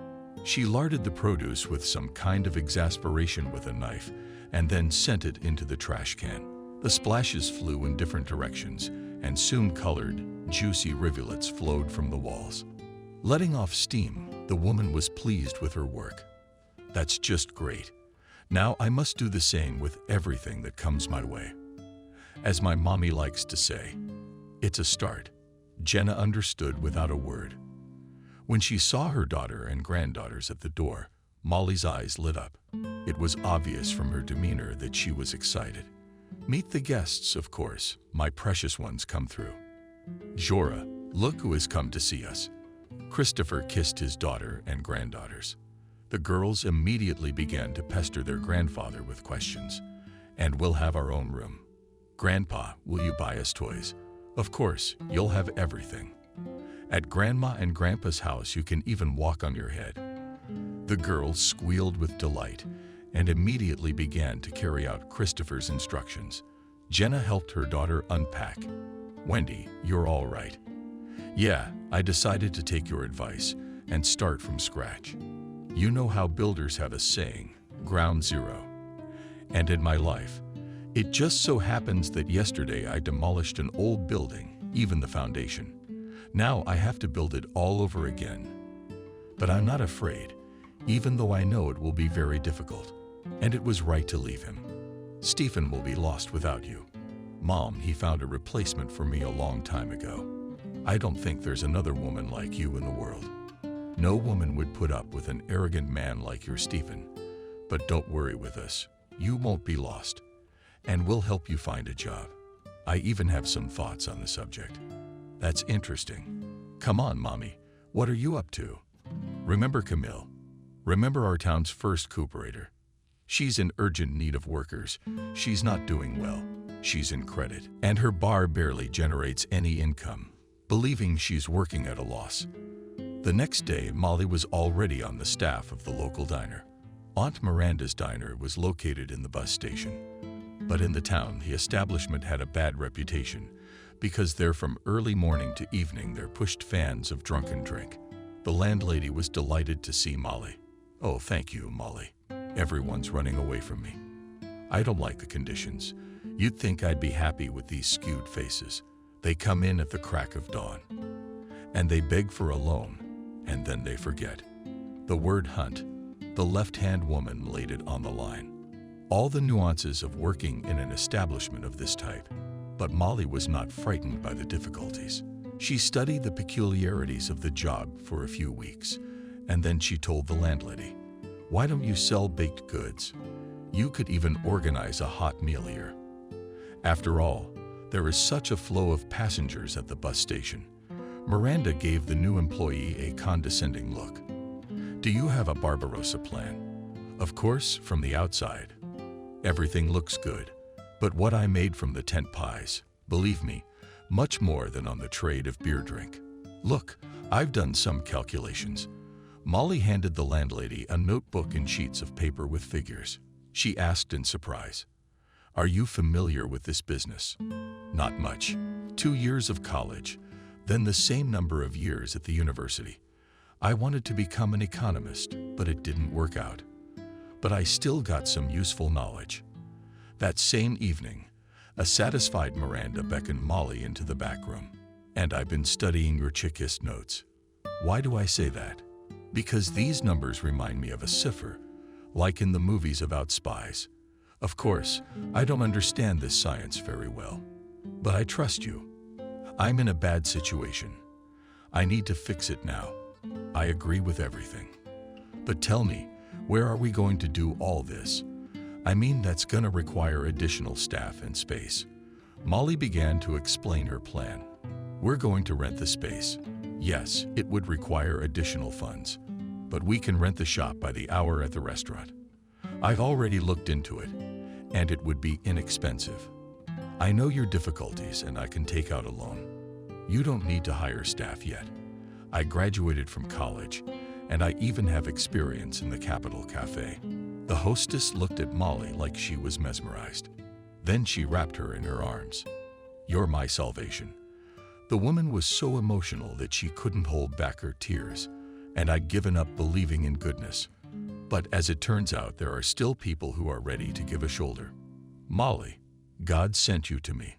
She larded the produce with some kind of exasperation with a knife and then sent it into the trash can. The splashes flew in different directions, and soon colored, juicy rivulets flowed from the walls. Letting off steam, the woman was pleased with her work. "That's just great. Now I must do the same with everything that comes my way. As my mommy likes to say, it's a start." Jenna understood without a word. When she saw her daughter and granddaughters at the door, Molly's eyes lit up. It was obvious from her demeanor that she was excited. Meet the guests, of course. My precious ones come through. Jorah, look who has come to see us. Christopher kissed his daughter and granddaughters. The girls immediately began to pester their grandfather with questions. And we'll have our own room. Grandpa, will you buy us toys? Of course, you'll have everything. At Grandma and Grandpa's house, you can even walk on your head. The girls squealed with delight and immediately began to carry out Christopher's instructions. Jenna helped her daughter unpack. Wendy, you're all right. Yeah, I decided to take your advice and start from scratch. You know how builders have a saying, ground zero. And in my life, it just so happens that yesterday I demolished an old building, even the foundation. Now I have to build it all over again. But I'm not afraid, even though I know it will be very difficult. And it was right to leave him. Stephen will be lost without you. Mom, he found a replacement for me a long time ago. I don't think there's another woman like you in the world. No woman would put up with an arrogant man like your Stephen. But don't worry with us. You won't be lost. And we'll help you find a job. I even have some thoughts on the subject. That's interesting. Come on, Mommy. What are you up to? Remember Camille? Remember our town's first cooperator? She's in urgent need of workers. She's not doing well. She's in credit, and her bar barely generates any income, believing she's working at a loss. The next day, Molly was already on the staff of the local diner. Aunt Miranda's diner was located in the bus station. But in the town, the establishment had a bad reputation because there from early morning to evening there pushed fans of drunken drink. The landlady was delighted to see Molly. Oh, thank you, Molly. Everyone's running away from me. I don't like the conditions. You'd think I'd be happy with these skewed faces. They come in at the crack of dawn. And they beg for a loan, and then they forget. The word hunt, the left-hand woman laid it on the line. All the nuances of working in an establishment of this type. But Molly was not frightened by the difficulties. She studied the peculiarities of the job for a few weeks, and then she told the landlady, "Why don't you sell baked goods? You could even organize a hot meal here." After all, there is such a flow of passengers at the bus station. Miranda gave the new employee a condescending look. "Do you have a Barbarossa plan?" "Of course, from the outside. Everything looks good. But what I made from the tent pies, believe me, much more than on the trade of beer drink. Look, I've done some calculations." Molly handed the landlady a notebook and sheets of paper with figures. She asked in surprise, "Are you familiar with this business?" "Not much. 2 years of college, then the same number of years at the university. I wanted to become an economist, but it didn't work out. But I still got some useful knowledge." That same evening, a satisfied Miranda beckoned Molly into the back room. "And I've been studying your Checklist notes." "Why do I say that?" "Because these numbers remind me of a cipher, like in the movies about spies. Of course, I don't understand this science very well, but I trust you. I'm in a bad situation. I need to fix it now. I agree with everything. But tell me, where are we going to do all this? I mean, that's gonna require additional staff and space." Molly began to explain her plan. "We're going to rent the space. Yes, it would require additional funds, but we can rent the shop by the hour at the restaurant. I've already looked into it, and it would be inexpensive. I know your difficulties, and I can take out a loan. You don't need to hire staff yet. I graduated from college, and I even have experience in the Capitol Cafe." The hostess looked at Molly like she was mesmerized. Then she wrapped her in her arms. "You're my salvation." The woman was so emotional that she couldn't hold back her tears, and I'd given up believing in goodness. But as it turns out, there are still people who are ready to give a shoulder. "Molly, God sent you to me."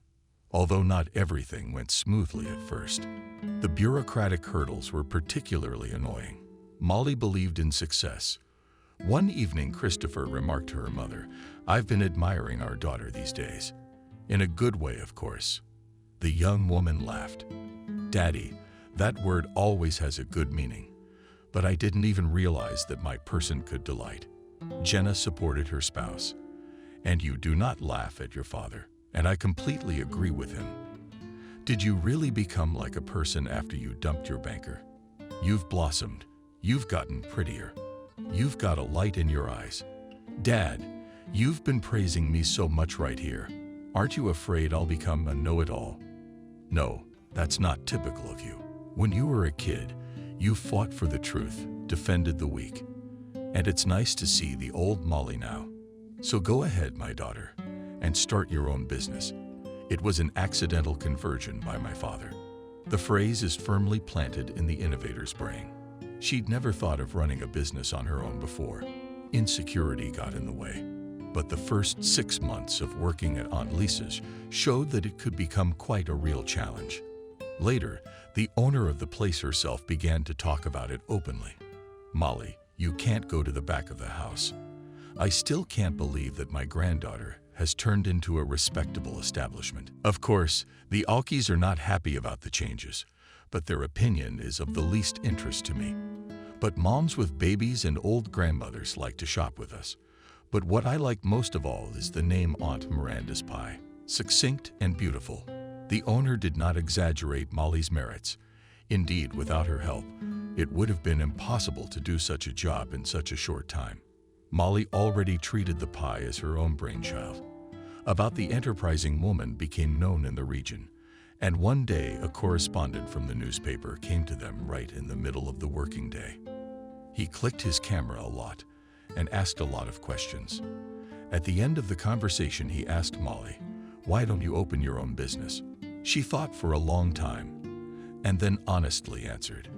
Although not everything went smoothly at first. The bureaucratic hurdles were particularly annoying. Molly believed in success. One evening, Christopher remarked to her mother, "I've been admiring our daughter these days." In a good way, of course. The young woman laughed. "Daddy, that word always has a good meaning. but I didn't even realize that my person could delight. Jenna supported her spouse. And you do not laugh at your father, and I completely agree with him. Did you really become like a person after you dumped your banker? You've blossomed. You've gotten prettier. You've got a light in your eyes. Dad, you've been praising me so much right here. Aren't you afraid I'll become a know-it-all? No, that's not typical of you. When you were a kid, you fought for the truth, defended the weak. And it's nice to see the old Molly now. So go ahead, my daughter, and start your own business. It was an accidental conversion by my father. The phrase is firmly planted in the innovator's brain. She'd never thought of running a business on her own before. Insecurity got in the way. But the first 6 months of working at Aunt Lisa's showed that it could become quite a real challenge. Later, the owner of the place herself began to talk about it openly. Molly, you can't go to the back of the house. I still can't believe that my granddaughter has turned into a respectable establishment. Of course, the Alkis are not happy about the changes, but their opinion is of the least interest to me. But moms with babies and old grandmothers like to shop with us. But what I like most of all is the name Aunt Miranda's Pie. Succinct and beautiful. The owner did not exaggerate Molly's merits. Indeed, without her help, it would have been impossible to do such a job in such a short time. Molly already treated the pie as her own brainchild. About the enterprising woman became known in the region, and one day a correspondent from the newspaper came to them right in the middle of the working day. He clicked his camera a lot and asked a lot of questions. At the end of the conversation, he asked Molly, "Why don't you open your own business?" She thought for a long time and then honestly answered,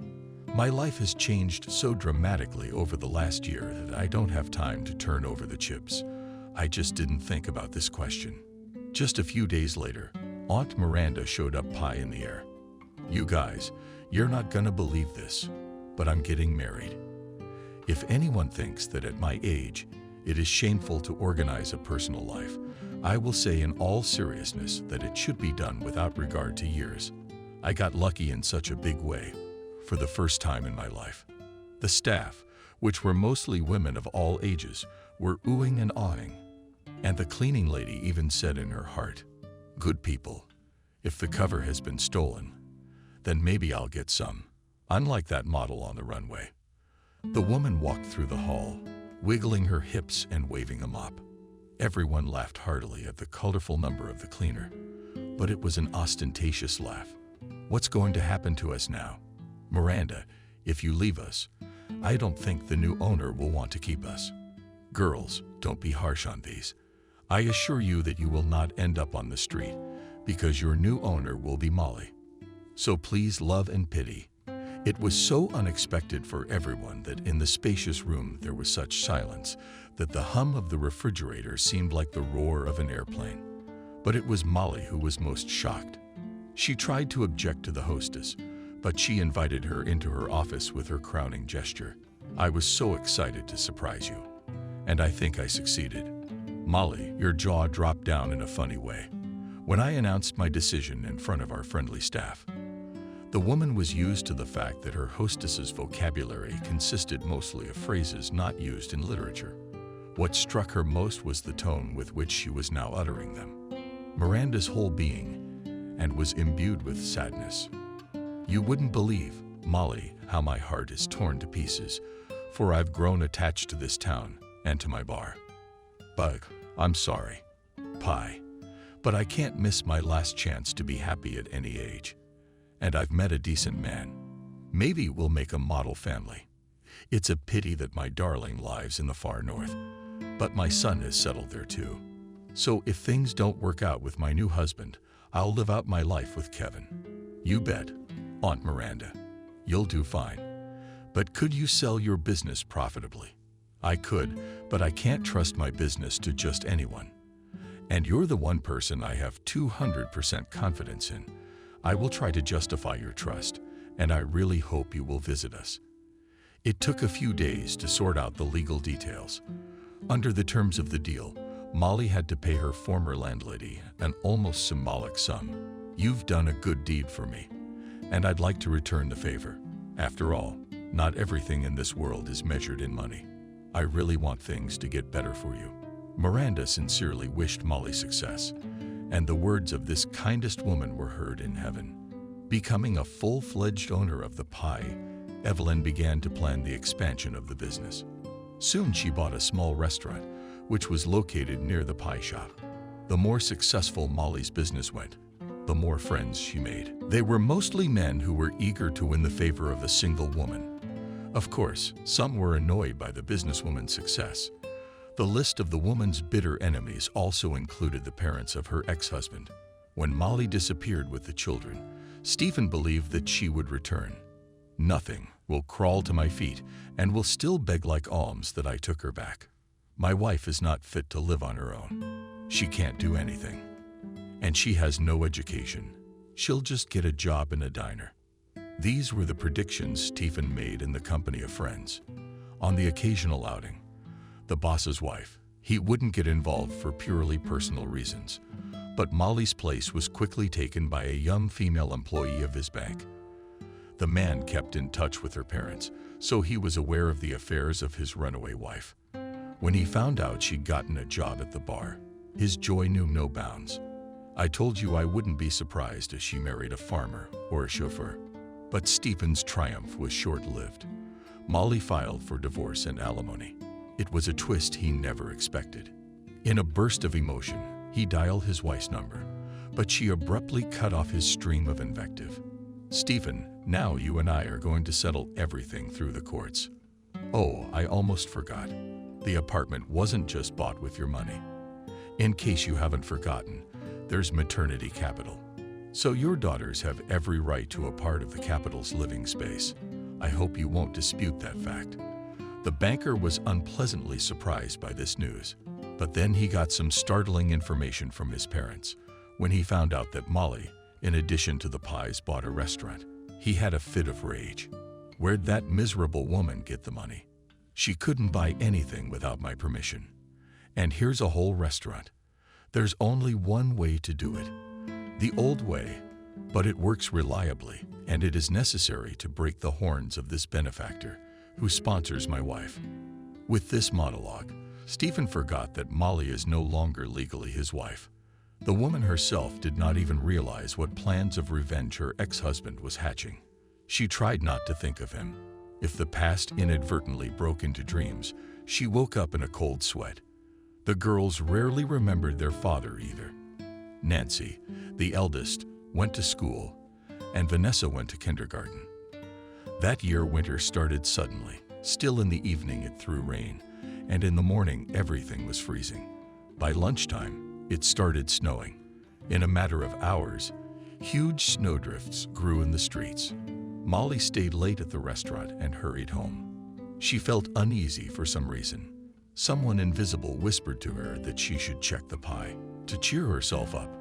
"My life has changed so dramatically over the last year that I don't have time to turn over the chips. I just didn't think about this question." Just a few days later, Aunt Miranda showed up, pie in the air. "You guys, you're not gonna believe this, but I'm getting married. If anyone thinks that at my age it is shameful to organize a personal life, I will say in all seriousness that it should be done without regard to years. I got lucky in such a big way. For the first time in my life." The staff, which were mostly women of all ages, were oohing and awing. And the cleaning lady even said in her heart, "Good people, if the cover has been stolen, then maybe I'll get some, unlike that model on the runway." The woman walked through the hall, wiggling her hips and waving a mop. Everyone laughed heartily at the colorful number of the cleaner, but it was an ostentatious laugh. "What's going to happen to us now? Miranda, if you leave us, I don't think the new owner will want to keep us. Girls, don't be harsh on these. I assure you that you will not end up on the street, because your new owner will be Molly. So please love and pity." It was so unexpected for everyone that in the spacious room there was such silence that the hum of the refrigerator seemed like the roar of an airplane. But it was Molly who was most shocked. She tried to object to the hostess, but she invited her into her office with her crowning gesture. "I was so excited to surprise you, and I think I succeeded." Molly, your jaw dropped down in a funny way when I announced my decision in front of our friendly staff. The woman was used to the fact that her hostess's vocabulary consisted mostly of phrases not used in literature. What struck her most was the tone with which she was now uttering them. Miranda's whole being and was imbued with sadness. "You wouldn't believe, Molly, how my heart is torn to pieces, for I've grown attached to this town and to my bar. Bug, I'm sorry. Pie. But I can't miss my last chance to be happy at any age. And I've met a decent man. Maybe we'll make a model family. It's a pity that my darling lives in the far north, but my son has settled there too. So if things don't work out with my new husband, I'll live out my life with Kevin." "You bet, Aunt Miranda. You'll do fine. But could you sell your business profitably?" "I could, but I can't trust my business to just anyone. And you're the one person I have 200% confidence in. I will try to justify your trust, and I really hope you will visit us." It took a few days to sort out the legal details. Under the terms of the deal, Molly had to pay her former landlady an almost symbolic sum. "You've done a good deed for me, and I'd like to return the favor. After all, Not everything in this world is measured in money. I really want things to get better for you." Miranda sincerely wished Molly success, and the words of this kindest woman were heard in heaven. Becoming a full-fledged owner of the pie, Evelyn began to plan the expansion of the business. Soon she bought a small restaurant, which was located near the pie shop. The more successful Molly's business went, the more friends she made. They were mostly men who were eager to win the favor of a single woman. Of course, some were annoyed by the businesswoman's success. The list of the woman's bitter enemies also included the parents of her ex-husband. When Molly disappeared with the children, Stephen believed that she would return. "Nothing will crawl to my feet and will still beg like alms that I took her back. My wife is not fit to live on her own. She can't do anything. And she has no education. She'll just get a job in a diner." These were the predictions Stephen made in the company of friends. On the occasional outing, the boss's wife, he wouldn't get involved for purely personal reasons. But Molly's place was quickly taken by a young female employee of his bank. The man kept in touch with her parents, so he was aware of the affairs of his runaway wife. When he found out she'd gotten a job at the bar, his joy knew no bounds. "I told you I wouldn't be surprised if she married a farmer or a chauffeur." But Stephen's triumph was short-lived. Molly filed for divorce and alimony. It was a twist he never expected. In a burst of emotion, he dialed his wife's number, but she abruptly cut off his stream of invective. "Stephen, now you and I are going to settle everything through the courts. Oh, I almost forgot. The apartment wasn't just bought with your money. In case you haven't forgotten, there's maternity capital. So your daughters have every right to a part of the capital's living space. I hope you won't dispute that fact." The banker was unpleasantly surprised by this news, but then he got some startling information from his parents. When he found out that Molly, in addition to the pies, bought a restaurant, he had a fit of rage. "Where'd that miserable woman get the money? She couldn't buy anything without my permission. And here's a whole restaurant. There's only one way to do it. The old way, but it works reliably, and it is necessary to break the horns of this benefactor who sponsors my wife." With this monologue, Stephen forgot that Molly is no longer legally his wife. The woman herself did not even realize what plans of revenge her ex-husband was hatching. She tried not to think of him. If the past inadvertently broke into dreams, she woke up in a cold sweat. The girls rarely remembered their father either. Nancy, the eldest, went to school, and Vanessa went to kindergarten. That year, winter started suddenly. Still in the evening it threw rain, and in the morning everything was freezing. By lunchtime, it started snowing. In a matter of hours, huge snowdrifts grew in the streets. Molly stayed late at the restaurant and hurried home. She felt uneasy for some reason. Someone invisible whispered to her that she should check the pie. To cheer herself up,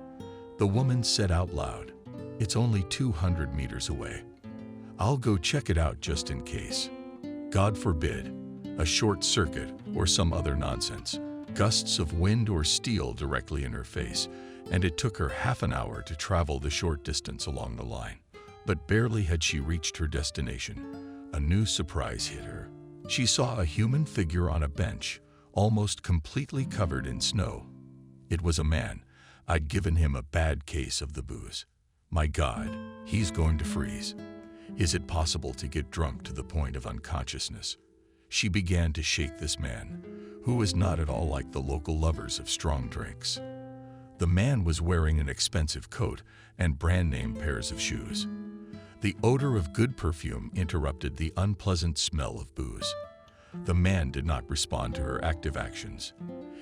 the woman said out loud, "It's only 200 meters away. I'll go check it out just in case. God forbid, a short circuit or some other nonsense, gusts of wind or steel directly in her face, and it took her half an hour to travel the short distance along the line. But barely had she reached her destination, a new surprise hit her. She saw a human figure on a bench, almost completely covered in snow. It was a man. I'd given him a bad case of the booze. My God, he's going to freeze. Is it possible to get drunk to the point of unconsciousness? She began to shake this man, who was not at all like the local lovers of strong drinks. The man was wearing an expensive coat and brand-name pairs of shoes. The odor of good perfume interrupted the unpleasant smell of booze. The man did not respond to her active actions.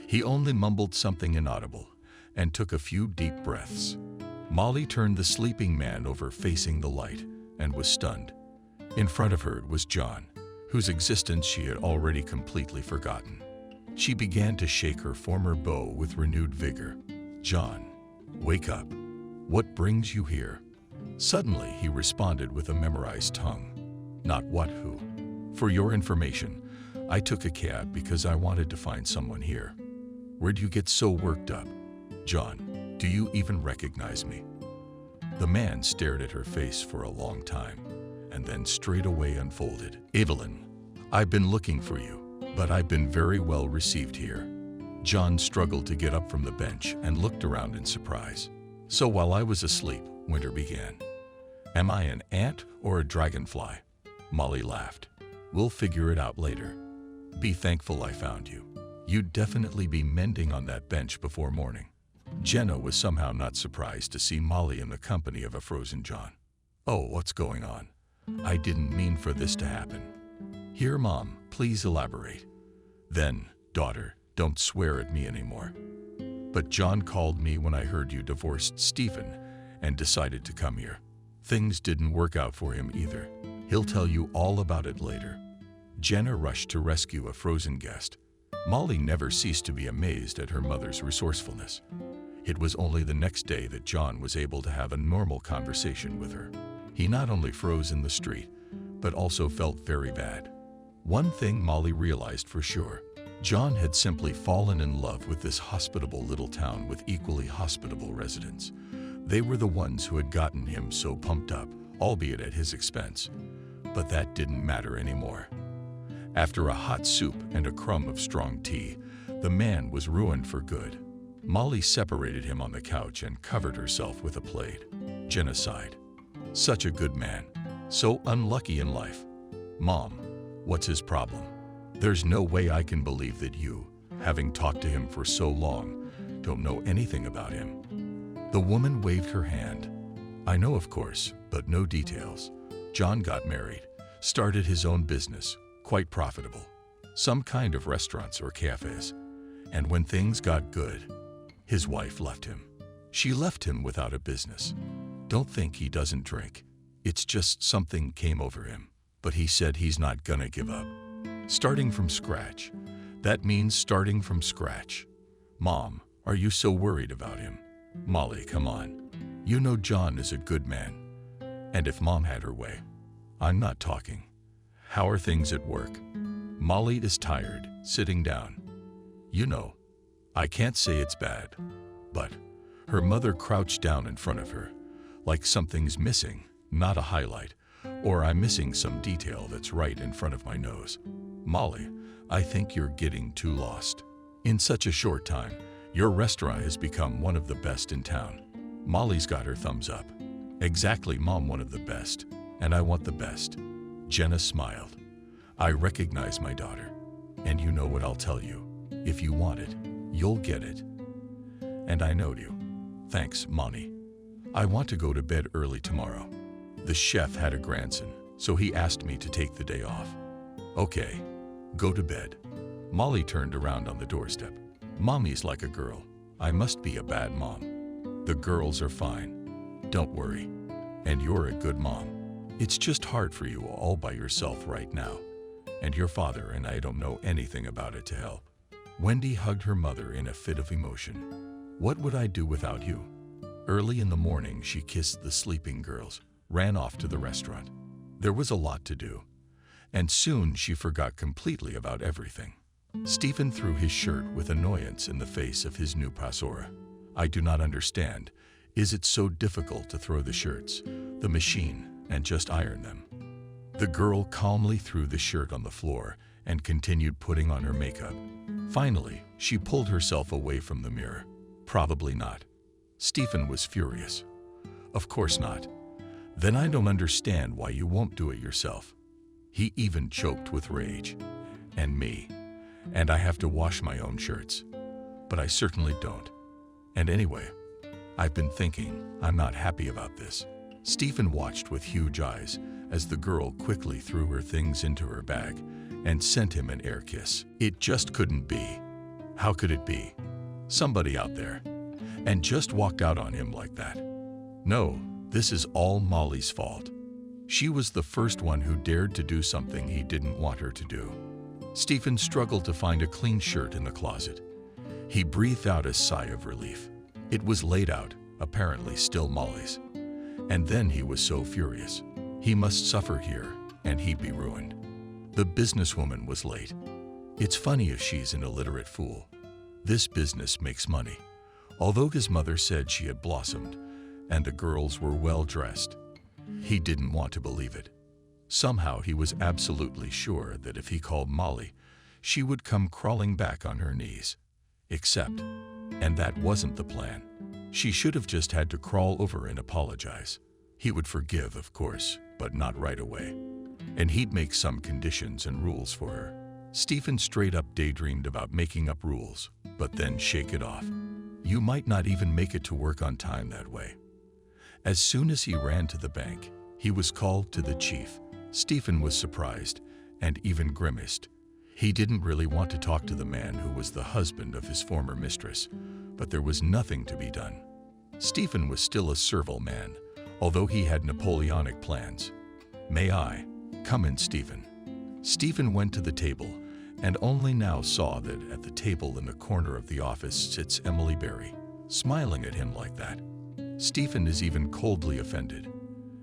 He only mumbled something inaudible and took a few deep breaths. Molly turned the sleeping man over facing the light and was stunned. In front of her was John, whose existence she had already completely forgotten. She began to shake her former beau with renewed vigor. "John, wake up. What brings you here?" Suddenly, he responded with a memorized tongue. "Not what, who. For your information, I took a cab because I wanted to find someone here." "Where'd you get so worked up?" "John, do you even recognize me?" The man stared at her face for a long time, and then straightaway unfolded. Evelyn, I've been looking for you, but I've been very well received here. John struggled to get up from the bench and looked around in surprise. So while I was asleep, winter began. Am I an ant or a dragonfly? Molly laughed. We'll figure it out later. Be thankful I found you. You'd definitely be mending on that bench before morning. Jenna was somehow not surprised to see Molly in the company of a frozen John. Oh, what's going on? I didn't mean for this to happen. Here, Mom, please elaborate. Then, daughter, don't swear at me anymore. But John called me when I heard you divorced Stephen and decided to come here. Things didn't work out for him either. He'll tell you all about it later. Jenna rushed to rescue a frozen guest. Molly never ceased to be amazed at her mother's resourcefulness. It was only the next day that John was able to have a normal conversation with her. He not only froze in the street, but also felt very bad. One thing Molly realized for sure, John had simply fallen in love with this hospitable little town with equally hospitable residents. They were the ones who had gotten him so pumped up, albeit at his expense. But that didn't matter anymore. After a hot soup and a crumb of strong tea, the man was ruined for good. Molly separated him on the couch and covered herself with a plaid. Jenna sighed. Such a good man, so unlucky in life. Mom, what's his problem? There's no way I can believe that you, having talked to him for so long, don't know anything about him. The woman waved her hand. I know, of course, but no details. John got married, started his own business, quite profitable. Some kind of restaurants or cafes. And when things got good, his wife left him. She left him without a business. Don't think he doesn't drink. It's just something came over him. But he said he's not gonna give up. Starting from scratch. That means starting from scratch. Mom, are you so worried about him? Molly, come on. You know John is a good man. And if Mom had her way. I'm not talking. How are things at work? Molly is tired, sitting down. You know, I can't say it's bad, but her mother crouched down in front of her, like something's missing, not a highlight, or I'm missing some detail that's right in front of my nose. Molly, I think you're getting too lost. In such a short time, your restaurant has become one of the best in town. Molly's got her thumbs up. Exactly, Mom, one of the best, and I want the best. Jenna smiled. I recognize my daughter, and you know what I'll tell you. If you want it, you'll get it. And I know you. Thanks, Monty. I want to go to bed early tomorrow. The chef had a grandson, so he asked me to take the day off. Okay, go to bed. Molly turned around on the doorstep. Mommy's like a girl. I must be a bad mom. The girls are fine. Don't worry. And you're a good mom. It's just hard for you all by yourself right now. And your father and I don't know anything about it to help. Wendy hugged her mother in a fit of emotion. What would I do without you? Early in the morning, she kissed the sleeping girls, ran off to the restaurant. There was a lot to do, and soon she forgot completely about everything. Stephen threw his shirt with annoyance in the face of his new pasora. I do not understand. Is it so difficult to throw the shirts, the machine, and just iron them? The girl calmly threw the shirt on the floor and continued putting on her makeup. Finally, she pulled herself away from the mirror. Probably not. Stephen was furious. Of course not. Then I don't understand why you won't do it yourself. He even choked with rage. And me. And I have to wash my own shirts. But I certainly don't. And anyway, I've been thinking I'm not happy about this. Stephen watched with huge eyes as the girl quickly threw her things into her bag and sent him an air kiss. It just couldn't be. How could it be? Somebody out there. And just walked out on him like that. No, this is all Molly's fault. She was the first one who dared to do something he didn't want her to do. Stephen struggled to find a clean shirt in the closet. He breathed out a sigh of relief. It was laid out, apparently still Molly's. And then he was so furious. He must suffer here, and he'd be ruined. The businesswoman was late. It's funny if she's an illiterate fool. This business makes money. Although his mother said she had blossomed, and the girls were well dressed, he didn't want to believe it. Somehow he was absolutely sure that if he called Molly, she would come crawling back on her knees. Except, and that wasn't the plan. She should have just had to crawl over and apologize. He would forgive, of course, but not right away. And he'd make some conditions and rules for her. Stephen straight up daydreamed about making up rules, but then shake it off. You might not even make it to work on time that way. As soon as he ran to the bank, he was called to the chief. Stephen was surprised and even grimaced. He didn't really want to talk to the man who was the husband of his former mistress, but there was nothing to be done. Stephen was still a servile man, although he had Napoleonic plans. "May I come in, Stephen?" Stephen went to the table and only now saw that at the table in the corner of the office sits Emily Berry, smiling at him like that. Stephen is even coldly offended.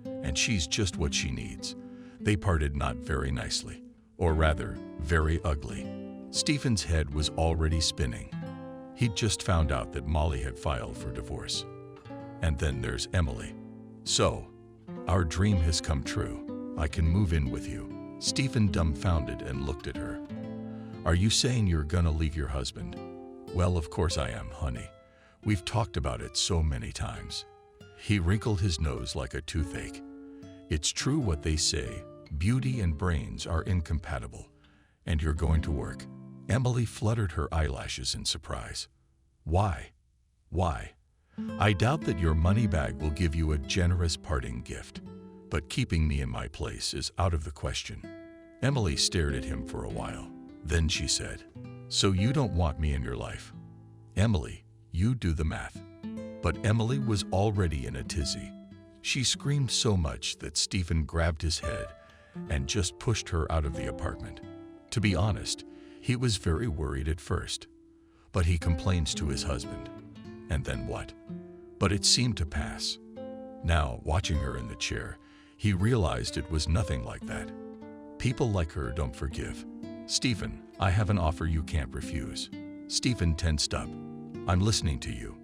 And she's just what she needs. They parted not very nicely, or rather, very ugly. Stephen's head was already spinning. He'd just found out that Molly had filed for divorce. And then there's Emily. So, our dream has come true. I can move in with you. Stephen dumbfounded and looked at her. Are you saying you're gonna leave your husband? Well, of course I am, honey. We've talked about it so many times. He wrinkled his nose like a toothache. It's true what they say, beauty and brains are incompatible. And you're going to work. Emily fluttered her eyelashes in surprise. Why? Why? I doubt that your money bag will give you a generous parting gift, but keeping me in my place is out of the question. Emily stared at him for a while. Then she said, So you don't want me in your life? Emily, you do the math. But Emily was already in a tizzy. She screamed so much that Stephen grabbed his head and just pushed her out of the apartment. To be honest, he was very worried at first. But he complains to his husband. And then what? But it seemed to pass. Now, watching her in the chair, he realized it was nothing like that. People like her don't forgive. Stephen, I have an offer you can't refuse. Stephen tensed up. I'm listening to you.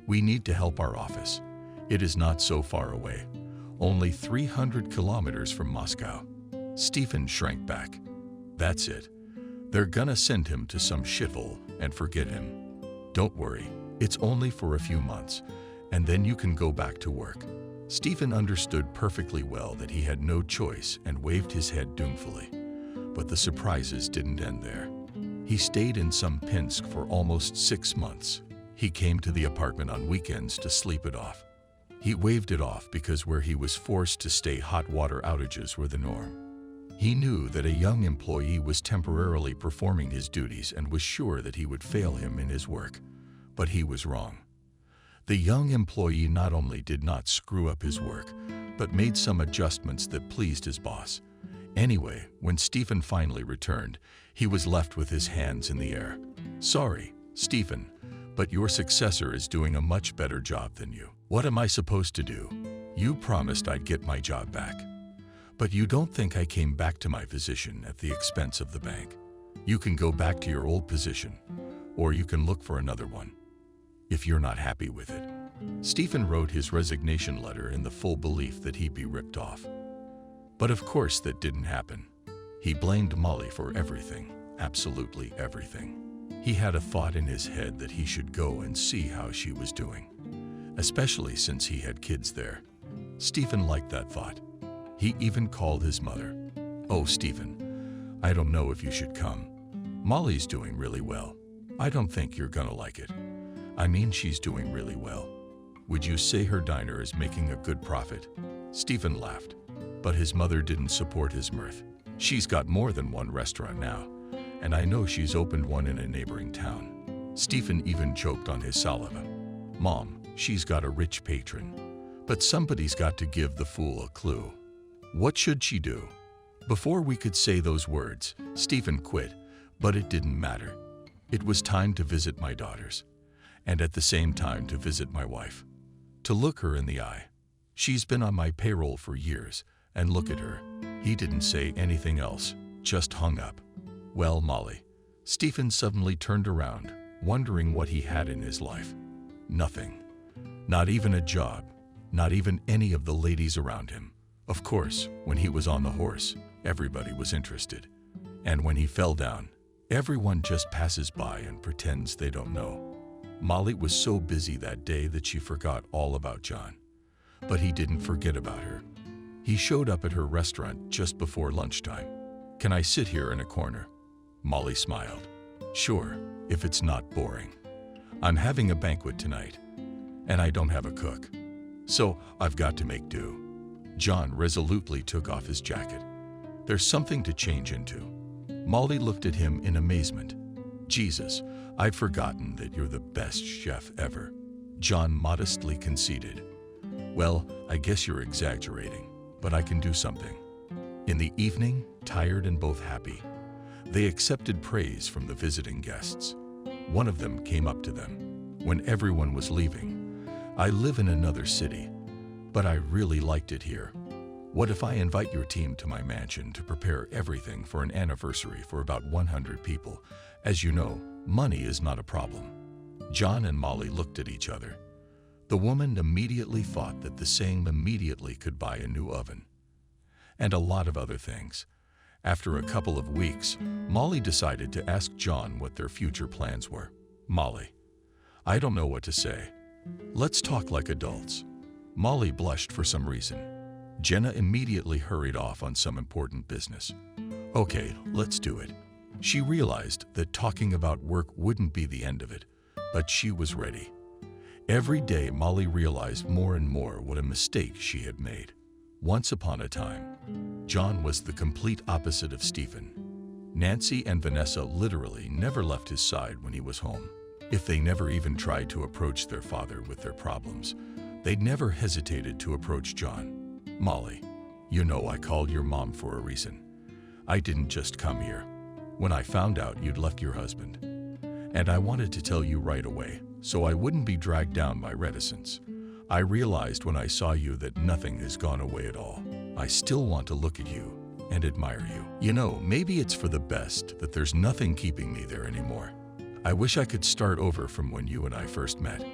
We need to help our office. It is not so far away. Only 300 kilometers from Moscow. Stephen shrank back. That's it. They're gonna send him to some shithole and forget him. Don't worry, it's only for a few months, and then you can go back to work. Stephen understood perfectly well that he had no choice and waved his head doomfully. But the surprises didn't end there. He stayed in some Pinsk for almost 6 months. He came to the apartment on weekends to sleep it off. He waved it off because where he was forced to stay, hot water outages were the norm. He knew that a young employee was temporarily performing his duties and was sure that he would fail him in his work. But he was wrong. The young employee not only did not screw up his work, but made some adjustments that pleased his boss. Anyway, when Stephen finally returned, he was left with his hands in the air. Sorry, Stephen, but your successor is doing a much better job than you. What am I supposed to do? You promised I'd get my job back. But you don't think I came back to my position at the expense of the bank. You can go back to your old position, or you can look for another one, if you're not happy with it. Stephen wrote his resignation letter in the full belief that he'd be ripped off. But of course that didn't happen. He blamed Molly for everything, absolutely everything. He had a thought in his head that he should go and see how she was doing, especially since he had kids there. Stephen liked that thought. He even called his mother. Oh, Stephen, I don't know if you should come. Molly's doing really well. I don't think you're gonna like it. I mean, she's doing really well. Would you say her diner is making a good profit? Stephen laughed, but his mother didn't support his mirth. She's got more than one restaurant now, and I know she's opened one in a neighboring town. Stephen even choked on his saliva. Mom, she's got a rich patron. But somebody's got to give the fool a clue. What should she do? Before we could say those words, Stephen quit, but it didn't matter. It was time to visit my daughters, and at the same time to visit my wife. To look her in the eye. She's been on my payroll for years, and look at her. He didn't say anything else, just hung up. Well, Molly. Stephen suddenly turned around, wondering what he had in his life. Nothing. Not even a job. Not even any of the ladies around him. Of course, when he was on the horse, everybody was interested. And when he fell down, everyone just passes by and pretends they don't know. Molly was so busy that day that she forgot all about John. But he didn't forget about her. He showed up at her restaurant just before lunchtime. "Can I sit here in a corner?" Molly smiled. "Sure, if it's not boring. I'm having a banquet tonight, and I don't have a cook. So I've got to make do." John resolutely took off his jacket. "There's something to change into." Molly looked at him in amazement. "Jesus, I'd forgotten that you're the best chef ever." John modestly conceded. "Well, I guess you're exaggerating, but I can do something." In the evening, tired and both happy, they accepted praise from the visiting guests. One of them came up to them. When everyone was leaving, "I live in another city, but I really liked it here. What if I invite your team to my mansion to prepare everything for an anniversary for about 100 people? As you know, money is not a problem." John and Molly looked at each other. The woman immediately thought that the same immediately could buy a new oven. And a lot of other things. After a couple of weeks, Molly decided to ask John what their future plans were. "Molly, I don't know what to say. Let's talk like adults." Molly blushed for some reason. Jenna immediately hurried off on some important business. "Okay, let's do it." She realized that talking about work wouldn't be the end of it, but she was ready. Every day, Molly realized more and more what a mistake she had made. Once upon a time, John was the complete opposite of Stephen. Nancy and Vanessa literally never left his side when he was home. If they never even tried to approach their father with their problems, they never hesitated to approach John. "Molly, you know I called your mom for a reason. I didn't just come here. When I found out you'd left your husband, and I wanted to tell you right away, so I wouldn't be dragged down by reticence. I realized when I saw you that nothing has gone away at all. I still want to look at you and admire you. You know, maybe it's for the best that there's nothing keeping me there anymore. I wish I could start over from when you and I first met."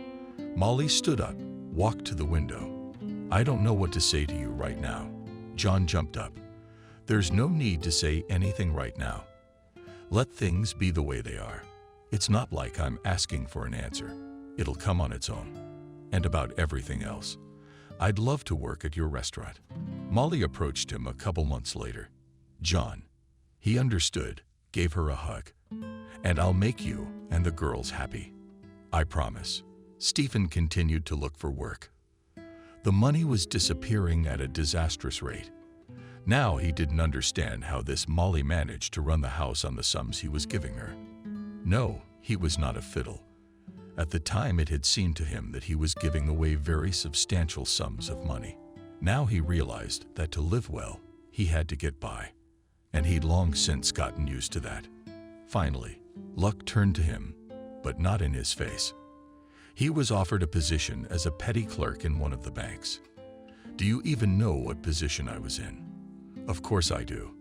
Molly stood up, walked to the window. "I don't know what to say to you right now." John jumped up. "There's no need to say anything right now. Let things be the way they are. It's not like I'm asking for an answer. It'll come on its own. And about everything else, I'd love to work at your restaurant." Molly approached him a couple months later. "John," he understood, gave her a hug. "And I'll make you and the girls happy. I promise." Stephen continued to look for work. The money was disappearing at a disastrous rate. Now he didn't understand how this Molly managed to run the house on the sums he was giving her. No, he was not a fiddle. At the time, it had seemed to him that he was giving away very substantial sums of money. Now he realized that to live well, he had to get by, and he'd long since gotten used to that. Finally, luck turned to him, but not in his face. He was offered a position as a petty clerk in one of the banks. Do you even know what position I was in? Of course I do.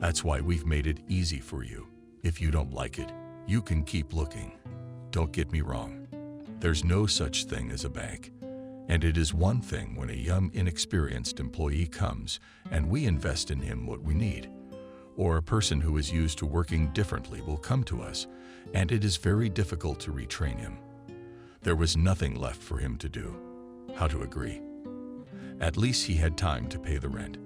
That's why we've made it easy for you. If you don't like it, you can keep looking. Don't get me wrong. There's no such thing as a bank. And it is one thing when a young, inexperienced employee comes and we invest in him what we need. Or a person who is used to working differently will come to us, and it is very difficult to retrain him. There was nothing left for him to do. How to agree? At least he had time to pay the rent.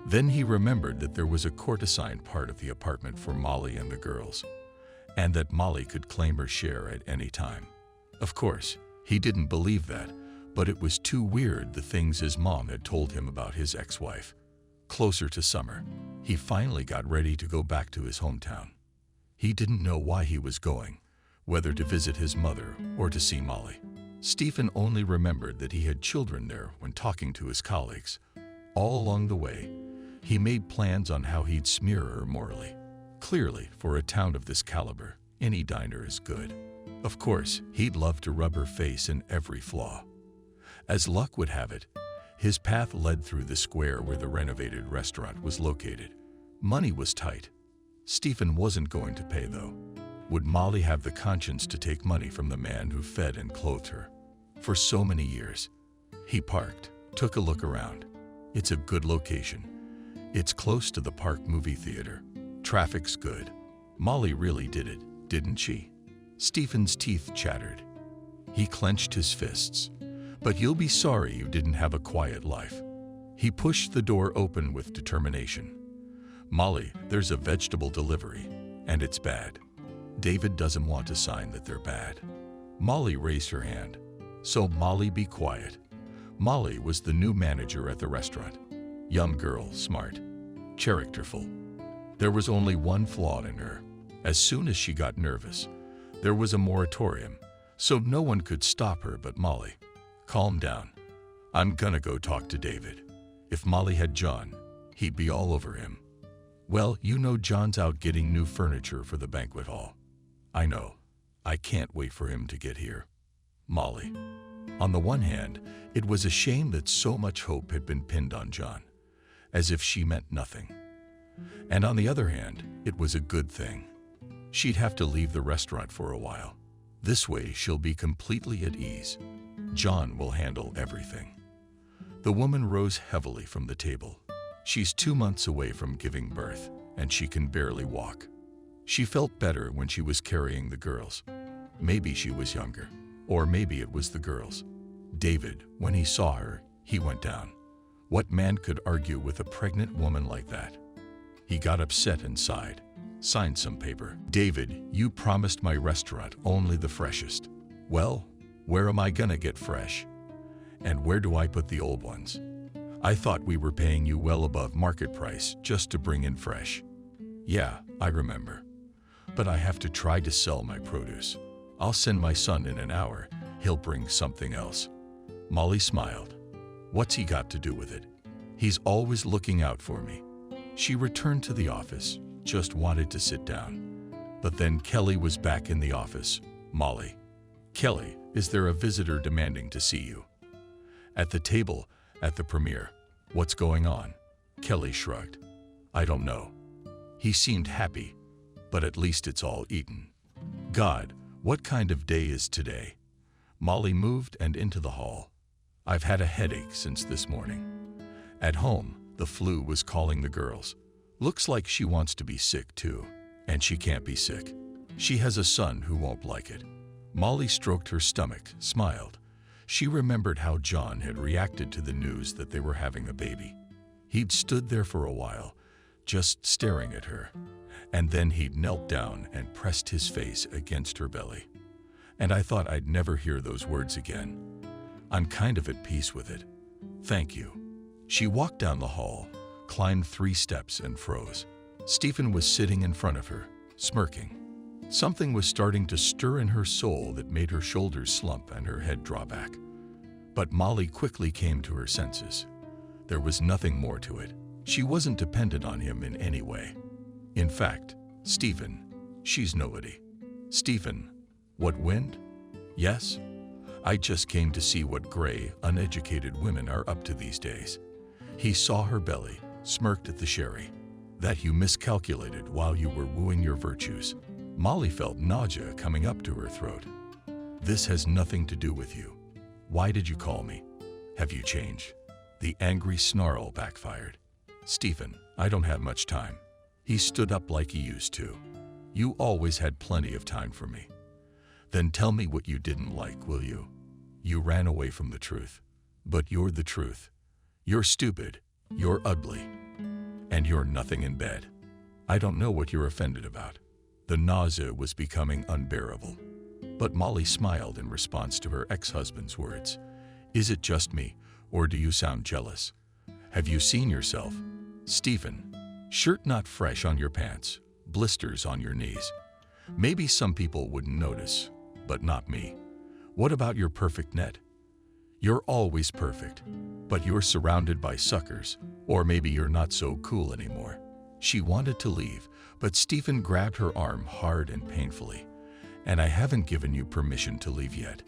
Then he remembered that there was a court-assigned part of the apartment for Molly and the girls, and that Molly could claim her share at any time. Of course, he didn't believe that, but it was too weird the things his mom had told him about his ex-wife. Closer to summer, he finally got ready to go back to his hometown. He didn't know why he was going, whether to visit his mother or to see Molly. Stephen only remembered that he had children there when talking to his colleagues. All along the way, he made plans on how he'd smear her morally. Clearly, for a town of this caliber, any diner is good. Of course, he'd love to rub her face in every flaw. As luck would have it, his path led through the square where the renovated restaurant was located. Money was tight. Stephen wasn't going to pay, though. Would Molly have the conscience to take money from the man who fed and clothed her for so many years? He parked, took a look around. It's a good location. It's close to the park movie theater. Traffic's good. Molly really did it, didn't she? Stephen's teeth chattered. He clenched his fists. But you'll be sorry you didn't have a quiet life. He pushed the door open with determination. Molly, there's a vegetable delivery, and it's bad. David doesn't want to sign that they're bad. Molly raised her hand. So Molly, be quiet. Molly was the new manager at the restaurant. Young girl, smart, characterful. There was only one flaw in her. As soon as she got nervous, there was a moratorium, so no one could stop her but Molly. Calm down. I'm gonna go talk to David. If Molly had John, he'd be all over him. Well, you know John's out getting new furniture for the banquet hall. I know. I can't wait for him to get here. Molly. On the one hand, it was a shame that so much hope had been pinned on John, as if she meant nothing. And on the other hand, it was a good thing. She'd have to leave the restaurant for a while. This way she'll be completely at ease. John will handle everything. The woman rose heavily from the table. She's 2 months away from giving birth, and she can barely walk. She felt better when she was carrying the girls. Maybe she was younger, or maybe it was the girls. David, when he saw her, he went down. What man could argue with a pregnant woman like that? He got upset and sighed. Signed some paper. David, you promised my restaurant only the freshest. Well, where am I gonna get fresh? And where do I put the old ones? I thought we were paying you well above market price just to bring in fresh. Yeah, I remember. But I have to try to sell my produce. I'll send my son in an hour. He'll bring something else. Molly smiled. What's he got to do with it? He's always looking out for me. She returned to the office, just wanted to sit down. But then Kelly was back in the office. Molly. Kelly, is there a visitor demanding to see you? At the table, at the premiere. What's going on? Kelly shrugged. I don't know. He seemed happy, but at least it's all eaten. God, what kind of day is today? Molly moved and into the hall. I've had a headache since this morning. At home, the flu was calling the girls. Looks like she wants to be sick too, and she can't be sick. She has a son who won't like it. Molly stroked her stomach, smiled. She remembered how John had reacted to the news that they were having a baby. He'd stood there for a while, just staring at her, and then he'd knelt down and pressed his face against her belly. And I thought I'd never hear those words again. I'm kind of at peace with it. Thank you. She walked down the hall, climbed 3 steps and froze. Stephen was sitting in front of her, smirking. Something was starting to stir in her soul that made her shoulders slump and her head draw back. But Molly quickly came to her senses. There was nothing more to it. She wasn't dependent on him in any way. In fact, Stephen, she's nobody. Stephen, what wind? Yes? I just came to see what gray, uneducated women are up to these days. He saw her belly, smirked at the sherry. That you miscalculated while you were wooing your virtues. Molly felt nausea coming up to her throat. This has nothing to do with you. Why did you call me? Have you changed? The angry snarl backfired. Stephen, I don't have much time. He stood up like he used to. You always had plenty of time for me. Then tell me what you didn't like, will you? You ran away from the truth. But you're the truth. You're stupid. You're ugly. And you're nothing in bed. I don't know what you're offended about. The nausea was becoming unbearable. But Molly smiled in response to her ex-husband's words. Is it just me, or do you sound jealous? Have you seen yourself? Stephen, shirt not fresh on your pants, blisters on your knees. Maybe some people wouldn't notice, but not me. What about your perfect net? You're always perfect, but you're surrounded by suckers, or maybe you're not so cool anymore. She wanted to leave, but Stephen grabbed her arm hard and painfully. And I haven't given you permission to leave yet.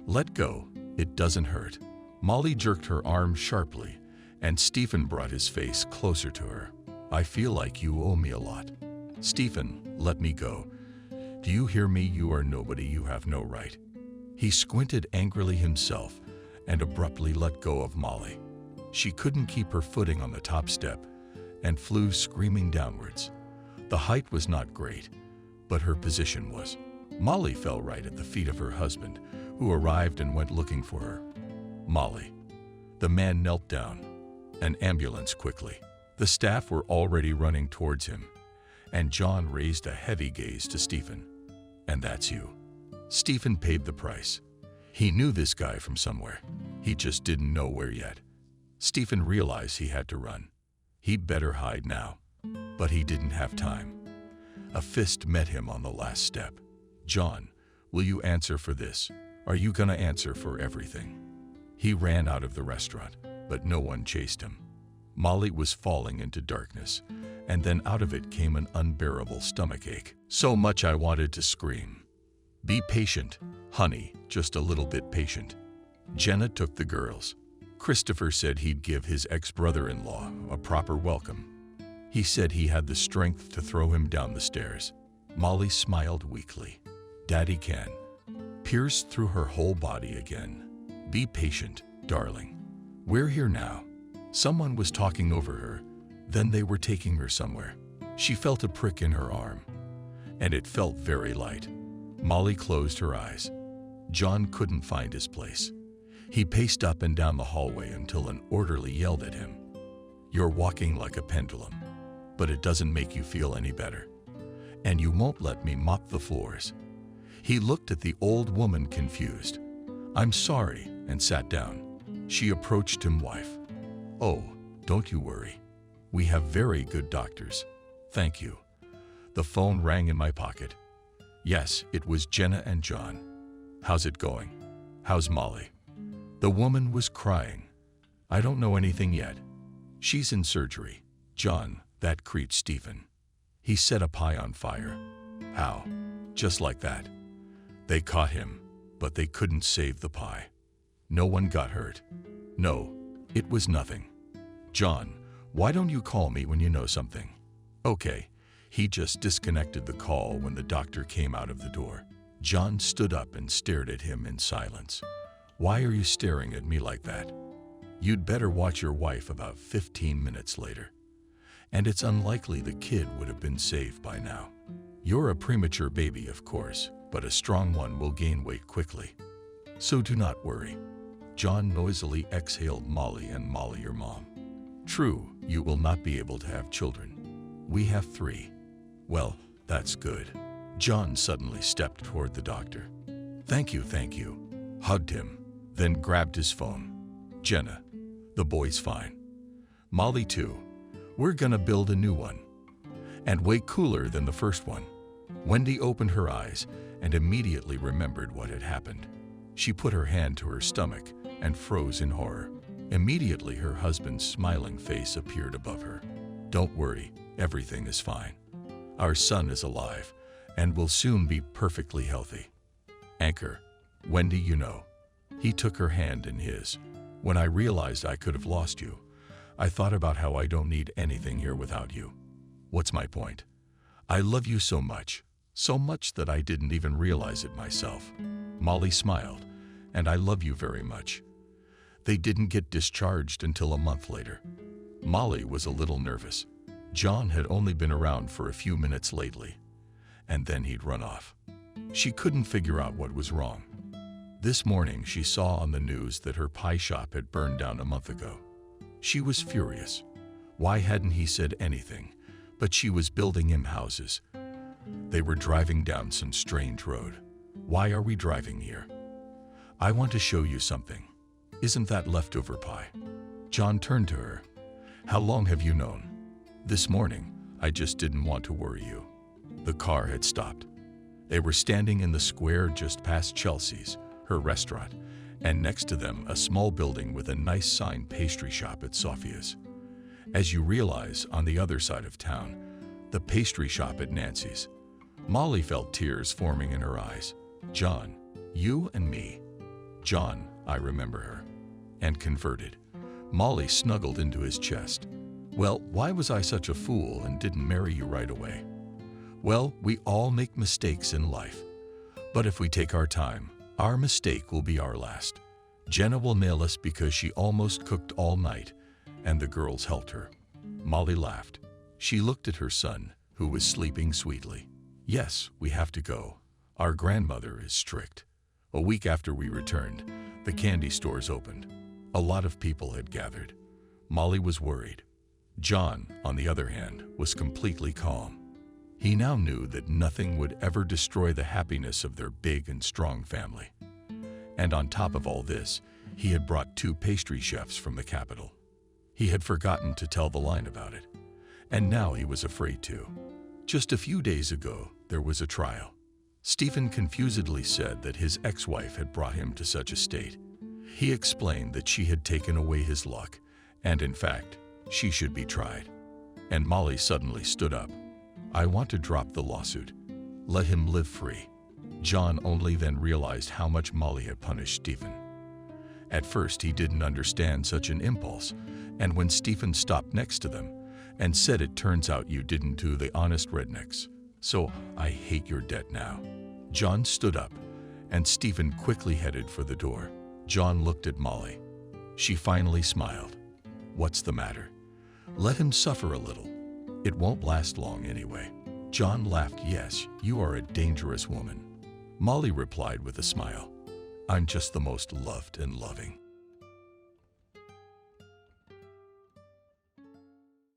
Let go, it doesn't hurt. Molly jerked her arm sharply, and Stephen brought his face closer to her. I feel like you owe me a lot. Stephen, let me go. Do you hear me? You are nobody, you have no right. He squinted angrily himself and abruptly let go of Molly. She couldn't keep her footing on the top step and flew screaming downwards. The height was not great, but her position was. Molly fell right at the feet of her husband, who arrived and went looking for her. Molly. The man knelt down. An ambulance quickly. The staff were already running towards him, and John raised a heavy gaze to Stephen. And that's you. Stephen paid the price. He knew this guy from somewhere. He just didn't know where yet. Stephen realized he had to run. He'd better hide now. But he didn't have time. A fist met him on the last step. John, will you answer for this? Are you gonna answer for everything? He ran out of the restaurant, but no one chased him. Molly was falling into darkness, and then out of it came an unbearable stomachache. So much I wanted to scream. Be patient, honey, just a little bit patient. Jenna took the girls. Christopher said he'd give his ex-brother-in-law a proper welcome. He said he had the strength to throw him down the stairs. Molly smiled weakly. Daddy can. Pierced through her whole body again. Be patient, darling. We're here now. Someone was talking over her. Then they were taking her somewhere. She felt a prick in her arm, and it felt very light. Molly closed her eyes. John couldn't find his place. He paced up and down the hallway until an orderly yelled at him. You're walking like a pendulum, but it doesn't make you feel any better. And you won't let me mop the floors. He looked at the old woman confused. I'm sorry, and sat down. She approached him, wife. Oh, don't you worry. We have very good doctors. Thank you. The phone rang in my pocket. Yes, it was Jenna and John. How's it going? How's Molly? The woman was crying. I don't know anything yet. She's in surgery. John, that creep Stephen. He set a pie on fire. How? Just like that. They caught him, but they couldn't save the pie. No one got hurt. No, it was nothing. John, why don't you call me when you know something? Okay. He just disconnected the call when the doctor came out of the door. John stood up and stared at him in silence. Why are you staring at me like that? You'd better watch your wife. About 15 minutes later. And it's unlikely the kid would have been saved by now. You're a premature baby, of course, but a strong one will gain weight quickly. So do not worry. John noisily exhaled. Molly and Molly, your mom. True, you will not be able to have children. We have 3. Well, that's good. John suddenly stepped toward the doctor. Thank you, hugged him, then grabbed his phone. Jenna, the boy's fine. Molly too. We're gonna build a new one. And way cooler than the first one. Wendy opened her eyes and immediately remembered what had happened. She put her hand to her stomach and froze in horror. Immediately her husband's smiling face appeared above her. Don't worry, everything is fine. Our son is alive and will soon be perfectly healthy. Anchor, Wendy, you know. He took her hand in his. When I realized I could have lost you, I thought about how I don't need anything here without you. What's my point? I love you so much that I didn't even realize it myself. Molly smiled, and I love you very much. They didn't get discharged until a month later. Molly was a little nervous. John had only been around for a few minutes lately, and then he'd run off. She couldn't figure out what was wrong. This morning she saw on the news that her pie shop had burned down a month ago. She was furious. Why hadn't he said anything? But she was building him houses. They were driving down some strange road. Why are we driving here? I want to show you something. Isn't that leftover pie? John turned to her. How long have you known? This morning. I just didn't want to worry you. The car had stopped. They were standing in the square just past Chelsea's, her restaurant, and next to them a small building with a nice sign, pastry shop at Sophia's. As you realize, on the other side of town, the pastry shop at Nancy's. Molly felt tears forming in her eyes. John, you and me. John, I remember her. And converted. Molly snuggled into his chest. Well, why was I such a fool and didn't marry you right away? Well, we all make mistakes in life. But if we take our time, our mistake will be our last. Jenna will nail us because she almost cooked all night and the girls helped her. Molly laughed. She looked at her son, who was sleeping sweetly. Yes, we have to go. Our grandmother is strict. A week after we returned, the candy stores opened. A lot of people had gathered. Molly was worried. John, on the other hand, was completely calm. He now knew that nothing would ever destroy the happiness of their big and strong family. And on top of all this, he had brought 2 pastry chefs from the capital. He had forgotten to tell the line about it, and now he was afraid to. Just a few days ago, there was a trial. Stephen confusedly said that his ex-wife had brought him to such a state. He explained that she had taken away his luck, and in fact, she should be tried. And Molly suddenly stood up. I want to drop the lawsuit. Let him live free. John only then realized how much Molly had punished Stephen. At first, he didn't understand such an impulse, and when Stephen stopped next to them and said, it turns out you didn't do the honest rednecks, so I hate your debt now. John stood up, and Stephen quickly headed for the door. John looked at Molly. She finally smiled. What's the matter? Let him suffer a little. It won't last long anyway. John laughed. Yes, you are a dangerous woman. Molly replied with a smile. I'm just the most loved and loving.